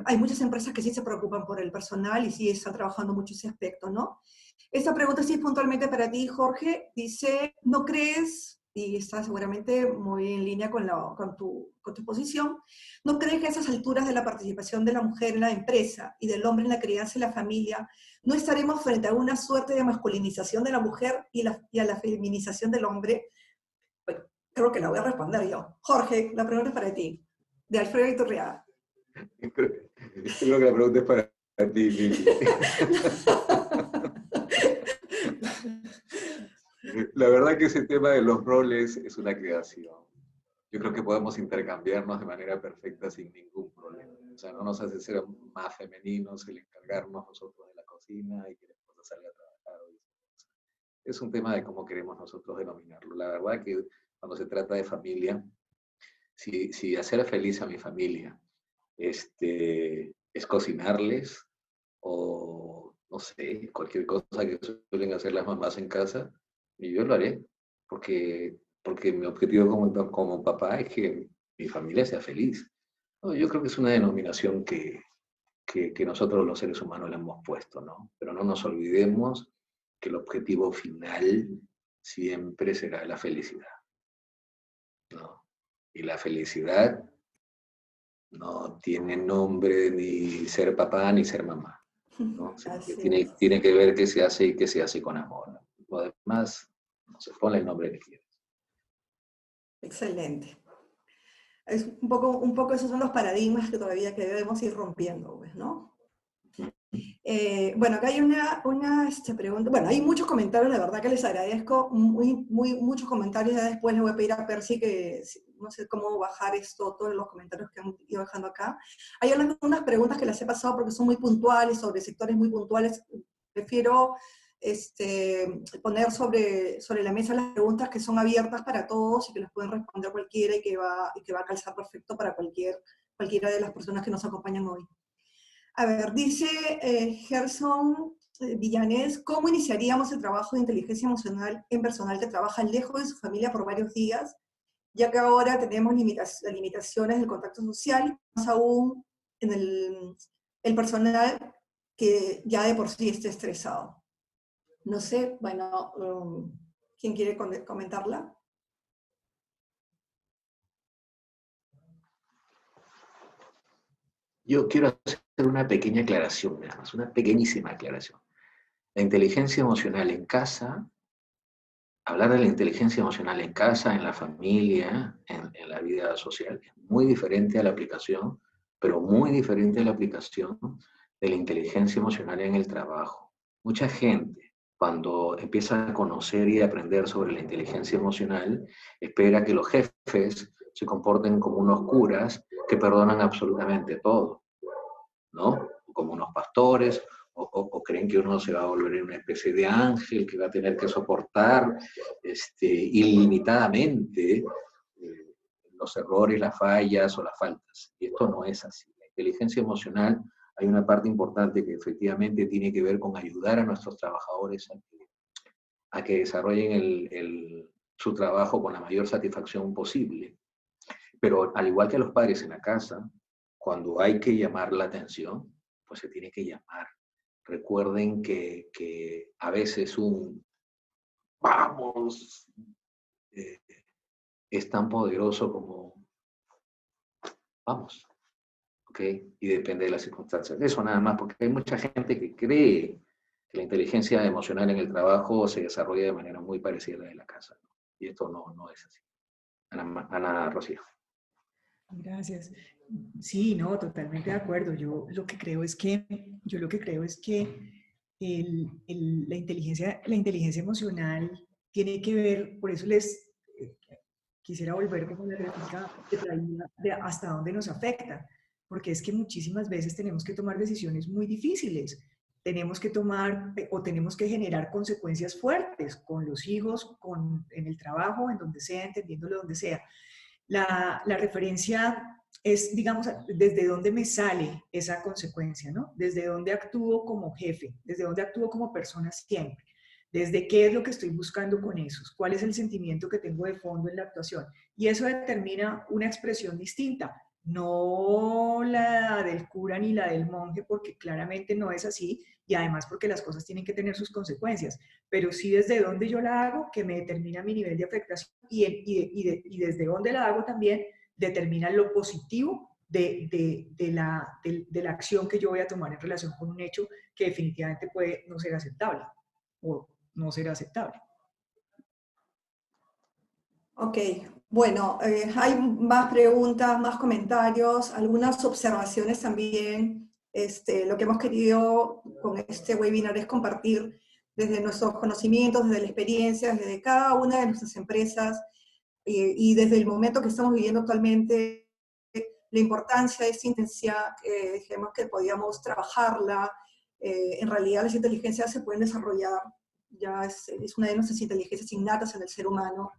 Speaker 2: hay muchas empresas que sí se preocupan por el personal y sí están trabajando mucho ese aspecto, ¿no? Esta pregunta sí es puntualmente para ti, Jorge. Dice, ¿no crees, y está seguramente muy en línea con tu posición, ¿no crees que a esas alturas de la participación de la mujer en la empresa y del hombre en la crianza y la familia, no estaremos frente a una suerte de masculinización de la mujer y a la feminización del hombre? Bueno, creo que la voy a responder yo. Jorge, la pregunta es para ti, de Alfredo Iturriaga.
Speaker 4: Creo que la pregunta es para ti, Lili. La verdad que ese tema de los roles es una creación. Yo creo que podemos intercambiarnos de manera perfecta sin ningún problema. O sea, no nos hace ser más femeninos el encargarnos nosotros de la cocina y que la esposa salga a trabajar. Es un tema de cómo queremos nosotros denominarlo. La verdad que cuando se trata de familia, si hacer feliz a mi familia es cocinarles, o no sé, cualquier cosa que suelen hacer las mamás en casa, y yo lo haré, porque mi objetivo como papá es que mi familia sea feliz. No, yo creo que es una denominación que nosotros los seres humanos le hemos puesto, ¿no? Pero no nos olvidemos que el objetivo final siempre será la felicidad, ¿no? Y la felicidad no tiene nombre ni ser papá ni ser mamá, ¿no? Que tiene que ver qué se hace y qué se hace con amor. Lo demás, no se pone el nombre que quieras.
Speaker 2: Excelente. Es un poco esos son los paradigmas que todavía que debemos ir rompiendo, pues, ¿no? Bueno, acá hay una pregunta. Bueno, hay muchos comentarios, de verdad que les agradezco. Muchos comentarios. Ya después le voy a pedir a Percy que no sé cómo bajar todos los comentarios que han ido dejando acá. Hay unas preguntas que las he pasado porque son muy puntuales, sobre sectores muy puntuales. Prefiero poner sobre la mesa las preguntas que son abiertas para todos y que las pueden responder cualquiera y que va a calzar perfecto para cualquiera de las personas que nos acompañan hoy. A ver, dice Gerson Villanés, ¿cómo iniciaríamos el trabajo de inteligencia emocional en personal que trabaja lejos de su familia por varios días, ya que ahora tenemos limitaciones del contacto social, más aún en el personal que ya de por sí está estresado? No sé, bueno, ¿quién quiere comentarla?
Speaker 4: Yo quiero hacer una pequeña aclaración, nada más, una pequeñísima aclaración. La inteligencia emocional en casa, hablar de la inteligencia emocional en casa, en la familia, en la vida social, es muy diferente a la aplicación, pero muy diferente a la aplicación de la inteligencia emocional en el trabajo. Mucha gente, cuando empieza a conocer y a aprender sobre la inteligencia emocional, espera que los jefes se comporten como unos curas que perdonan absolutamente todo, ¿no? Como unos pastores, o creen que uno se va a volver una especie de ángel que va a tener que soportar ilimitadamente los errores, las fallas o las faltas. Y esto no es así. La inteligencia emocional, hay una parte importante que efectivamente tiene que ver con ayudar a nuestros trabajadores a que desarrollen su trabajo con la mayor satisfacción posible. Pero al igual que los padres en la casa, cuando hay que llamar la atención, pues se tiene que llamar. Recuerden que a veces un vamos es tan poderoso como vamos, ¿ok? Y depende de las circunstancias. Eso nada más, porque hay mucha gente que cree que la inteligencia emocional en el trabajo se desarrolla de manera muy parecida a la de la casa, ¿no? Y esto no es así. Ana Rocío.
Speaker 3: Gracias. Sí, no, totalmente de acuerdo. Yo lo que creo es que la inteligencia emocional tiene que ver, por eso les quisiera volver como la réplica que traía de hasta dónde nos afecta, porque es que muchísimas veces tenemos que tomar decisiones muy difíciles. Tenemos que tomar o tenemos que generar consecuencias fuertes con los hijos, en el trabajo, en donde sea, entendiéndolo donde sea. La referencia es, digamos, desde dónde me sale esa consecuencia, ¿no? Desde dónde actúo como jefe, desde dónde actúo como persona siempre, desde qué es lo que estoy buscando con esos, cuál es el sentimiento que tengo de fondo en la actuación. Y eso determina una expresión distinta, no la del cura ni la del monje, porque claramente no es así, y además porque las cosas tienen que tener sus consecuencias, pero sí desde dónde yo la hago, que me determina mi nivel de afectación, y desde dónde la hago también determina lo positivo de la acción que yo voy a tomar en relación con un hecho que definitivamente puede no ser aceptable o no ser aceptable.
Speaker 2: Ok, bueno, hay más preguntas, más comentarios, algunas observaciones también. Lo que hemos querido con este webinar es compartir desde nuestros conocimientos, desde la experiencia, desde cada una de nuestras empresas y desde el momento que estamos viviendo actualmente, la importancia de esta inteligencia, dijimos que podíamos trabajarla. En realidad las inteligencias se pueden desarrollar, ya es una de nuestras inteligencias innatas en el ser humano.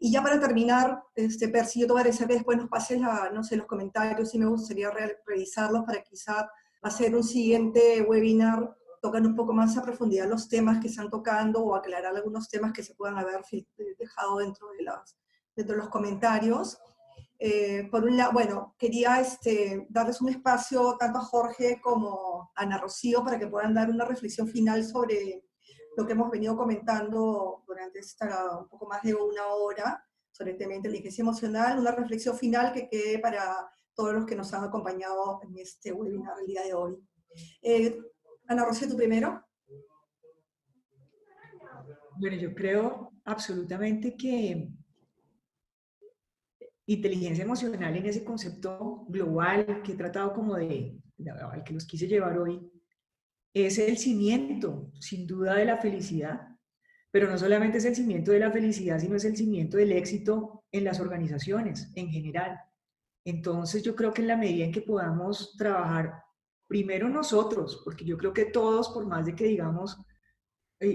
Speaker 2: Y ya para terminar, Percy, yo te voy a agradecer que después nos pases no sé, los comentarios, y me gustaría revisarlos para quizá hacer un siguiente webinar tocando un poco más a profundidad los temas que se están tocando o aclarar algunos temas que se puedan haber dejado dentro de los comentarios. Por un lado, bueno, quería darles un espacio tanto a Jorge como a Ana Rocío para que puedan dar una reflexión final sobre lo que hemos venido comentando durante un poco más de una hora sobre el tema de inteligencia emocional, una reflexión final que quede para todos los que nos han acompañado en este webinar el día de hoy. Ana Rocío, ¿tú primero?
Speaker 3: Bueno, yo creo absolutamente que inteligencia emocional en ese concepto global que he tratado como al que los quise llevar hoy, es el cimiento, sin duda, de la felicidad, pero no solamente es el cimiento de la felicidad, sino es el cimiento del éxito en las organizaciones en general. Entonces yo creo que en la medida en que podamos trabajar primero nosotros, porque yo creo que todos, por más de que digamos,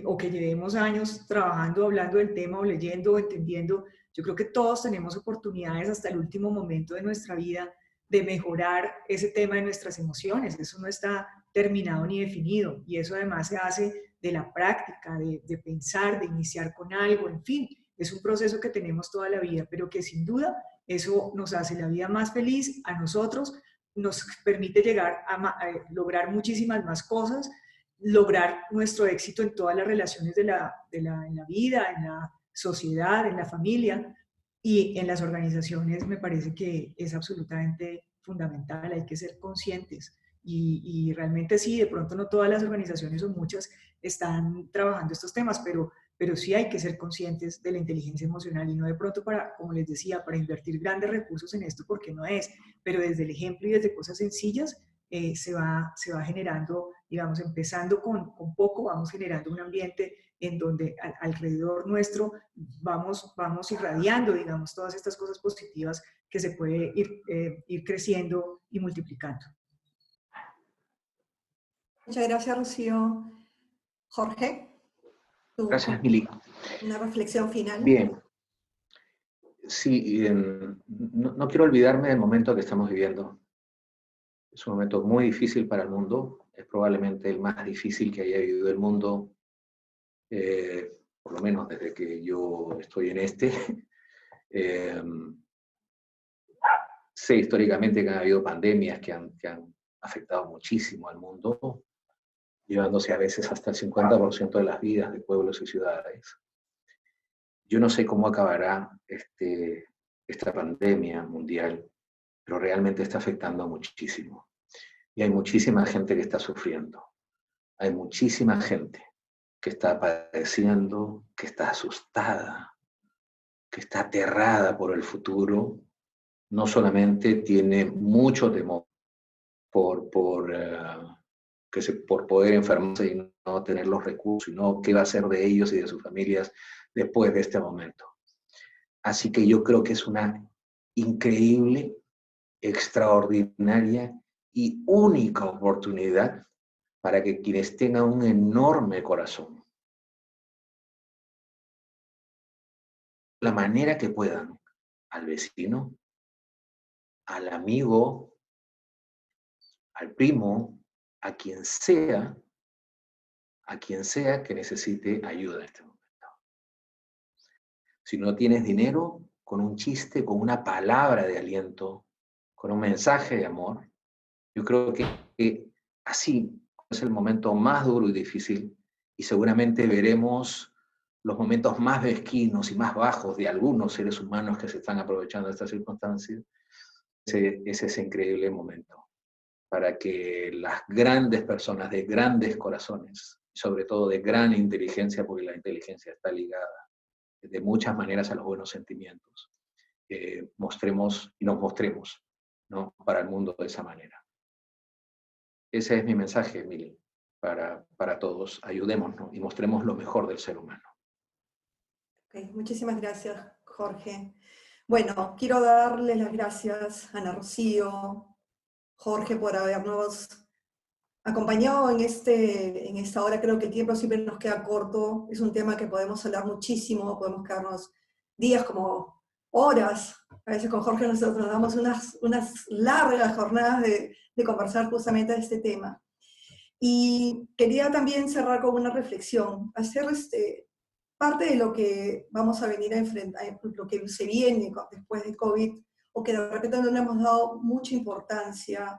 Speaker 3: o que llevemos años trabajando, hablando del tema, o leyendo, o entendiendo, yo creo que todos tenemos oportunidades hasta el último momento de nuestra vida de mejorar ese tema de nuestras emociones. Eso no está terminado ni definido, y eso además se hace de la práctica, de pensar, de iniciar con algo, en fin, es un proceso que tenemos toda la vida, pero que sin duda eso nos hace la vida más feliz a nosotros, nos permite llegar a lograr muchísimas más cosas, lograr nuestro éxito en todas las relaciones en la vida, en la sociedad, en la familia y en las organizaciones. Me parece que es absolutamente fundamental, hay que ser conscientes. Y realmente sí, de pronto no todas las organizaciones o muchas están trabajando estos temas, pero sí hay que ser conscientes de la inteligencia emocional y no de pronto para, como les decía, para invertir grandes recursos en esto, porque no es, pero desde el ejemplo y desde cosas sencillas se va generando, digamos, empezando con poco, vamos generando un ambiente en donde alrededor nuestro vamos irradiando, digamos, todas estas cosas positivas que se puede ir creciendo y multiplicando.
Speaker 2: Muchas gracias, Rocío. Jorge,
Speaker 4: Gracias, Mili.
Speaker 2: una reflexión final.
Speaker 4: Bien. Sí, no quiero olvidarme del momento que estamos viviendo. Es un momento muy difícil para el mundo. Es probablemente el más difícil que haya vivido el mundo, por lo menos desde que yo estoy en este. Sé históricamente que han habido pandemias que han afectado muchísimo al mundo, llevándose a veces hasta el 50% de las vidas de pueblos y ciudades. Yo no sé cómo acabará esta pandemia mundial, pero realmente está afectando muchísimo. Y hay muchísima gente que está sufriendo. Hay muchísima gente que está padeciendo, que está asustada, que está aterrada por el futuro. No solamente tiene mucho temor por poder enfermarse y no tener los recursos, sino qué va a ser de ellos y de sus familias después de este momento. Así que yo creo que es una increíble, extraordinaria y única oportunidad para que quienes tengan un enorme corazón, la manera que puedan, al vecino, al amigo, al primo, a quien sea que necesite ayuda en este momento. Si no tienes dinero, con un chiste, con una palabra de aliento, con un mensaje de amor, yo creo que así es el momento más duro y difícil, y seguramente veremos los momentos más mezquinos y más bajos de algunos seres humanos que se están aprovechando de estas circunstancias. Ese es ese increíble momento para que las grandes personas de grandes corazones, sobre todo de gran inteligencia, porque la inteligencia está ligada de muchas maneras a los buenos sentimientos, mostremos y nos mostremos, ¿no?, para el mundo de esa manera. Ese es mi mensaje, Mili, para todos. Ayudémonos y mostremos lo mejor del ser humano.
Speaker 2: Okay, muchísimas gracias, Jorge. Bueno, quiero darles las gracias a Ana Rocío, Jorge, por habernos acompañado en esta hora. Creo que el tiempo siempre nos queda corto. Es un tema que podemos hablar muchísimo, podemos quedarnos días como horas. A veces con Jorge nosotros nos damos unas largas jornadas de conversar justamente de este tema. Y quería también cerrar con una reflexión, hacer parte de lo que vamos a venir a enfrentar, lo que se viene después de COVID, o que de repente no le hemos dado mucha importancia,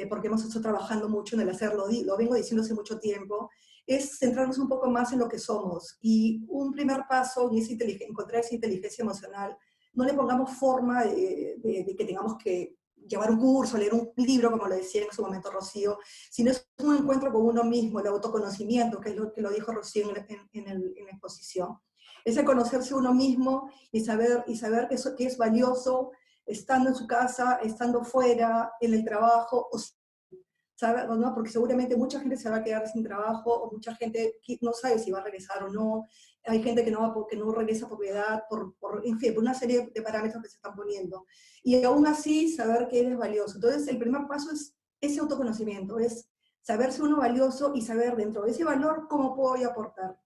Speaker 2: porque hemos estado trabajando mucho en el hacerlo, lo vengo diciendo hace mucho tiempo, es centrarnos un poco más en lo que somos. Y un primer paso es encontrar esa inteligencia emocional. No le pongamos forma de que tengamos que llevar un curso, leer un libro, como lo decía en su momento Rocío, sino es un encuentro con uno mismo, el autoconocimiento, que es lo que lo dijo Rocío en la exposición. Es el conocerse uno mismo y saber que es valioso estando en su casa, estando fuera, en el trabajo, ¿sabe? ¿No? Porque seguramente mucha gente se va a quedar sin trabajo, o mucha gente no sabe si va a regresar o no. Hay gente que no regresa por edad, en fin, por una serie de parámetros que se están poniendo. Y aún así, saber que eres valioso. Entonces, el primer paso es ese autoconocimiento, es saberse uno valioso y saber dentro de ese valor cómo puedo aportar.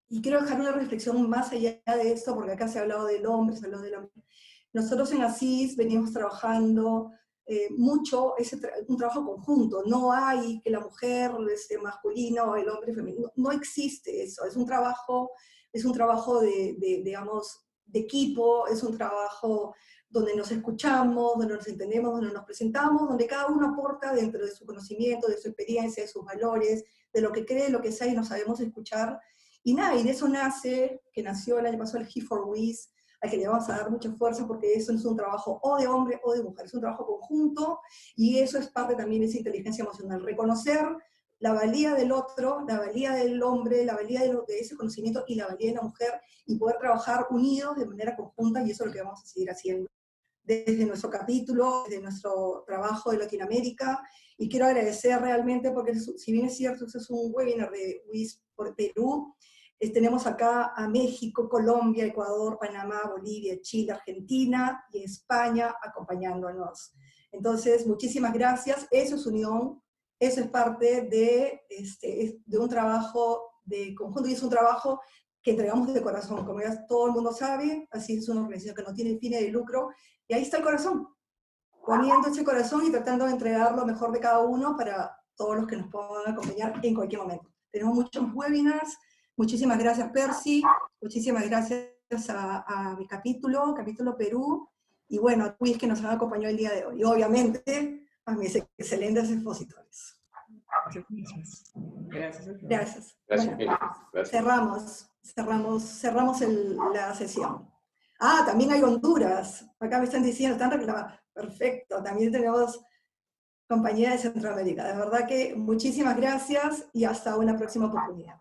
Speaker 2: Y quiero dejar una reflexión más allá de esto, porque acá se ha hablado del hombre, se ha hablado de la mujer. Nosotros en Asís venimos trabajando mucho, un trabajo conjunto. No hay que la mujer masculina o el hombre femenino. No existe eso. Es un trabajo digamos, de equipo, es un trabajo donde nos escuchamos, donde nos entendemos, donde nos presentamos, donde cada uno aporta dentro de su conocimiento, de su experiencia, de sus valores, de lo que cree, lo que sea, y nos sabemos escuchar. Y nada, y de eso nació el año pasado el He for Wiz, al que le vamos a dar mucha fuerza, porque eso es un trabajo o de hombre o de mujer, es un trabajo conjunto, y eso es parte también de esa inteligencia emocional, reconocer la valía del otro, la valía del hombre, la valía de ese conocimiento y la valía de la mujer, y poder trabajar unidos de manera conjunta, y eso es lo que vamos a seguir haciendo desde nuestro capítulo, desde nuestro trabajo de Latinoamérica, y quiero agradecer realmente, porque si bien es cierto, este es un webinar de WIS por Perú, tenemos acá a México, Colombia, Ecuador, Panamá, Bolivia, Chile, Argentina y España acompañándonos. Entonces, muchísimas gracias, eso es unión, eso es parte de un trabajo de conjunto, y es un trabajo que entregamos de corazón, como ya todo el mundo sabe, así es una organización que no tiene fines de lucro, y ahí está el corazón, poniendo ese corazón y tratando de entregar lo mejor de cada uno para todos los que nos puedan acompañar en cualquier momento. Tenemos muchos webinars, muchísimas gracias Percy, muchísimas gracias a mi capítulo Perú, y bueno, a Luis que nos han acompañado el día de hoy, y obviamente a mis excelentes expositores.
Speaker 3: Gracias. Gracias.
Speaker 2: Gracias.
Speaker 4: Gracias,
Speaker 2: Bueno,
Speaker 4: gracias.
Speaker 2: cerramos la sesión. Ah, también hay Honduras. Acá me están diciendo, están reclamando. Perfecto, también tenemos compañía de Centroamérica. De verdad que muchísimas gracias y hasta una próxima oportunidad.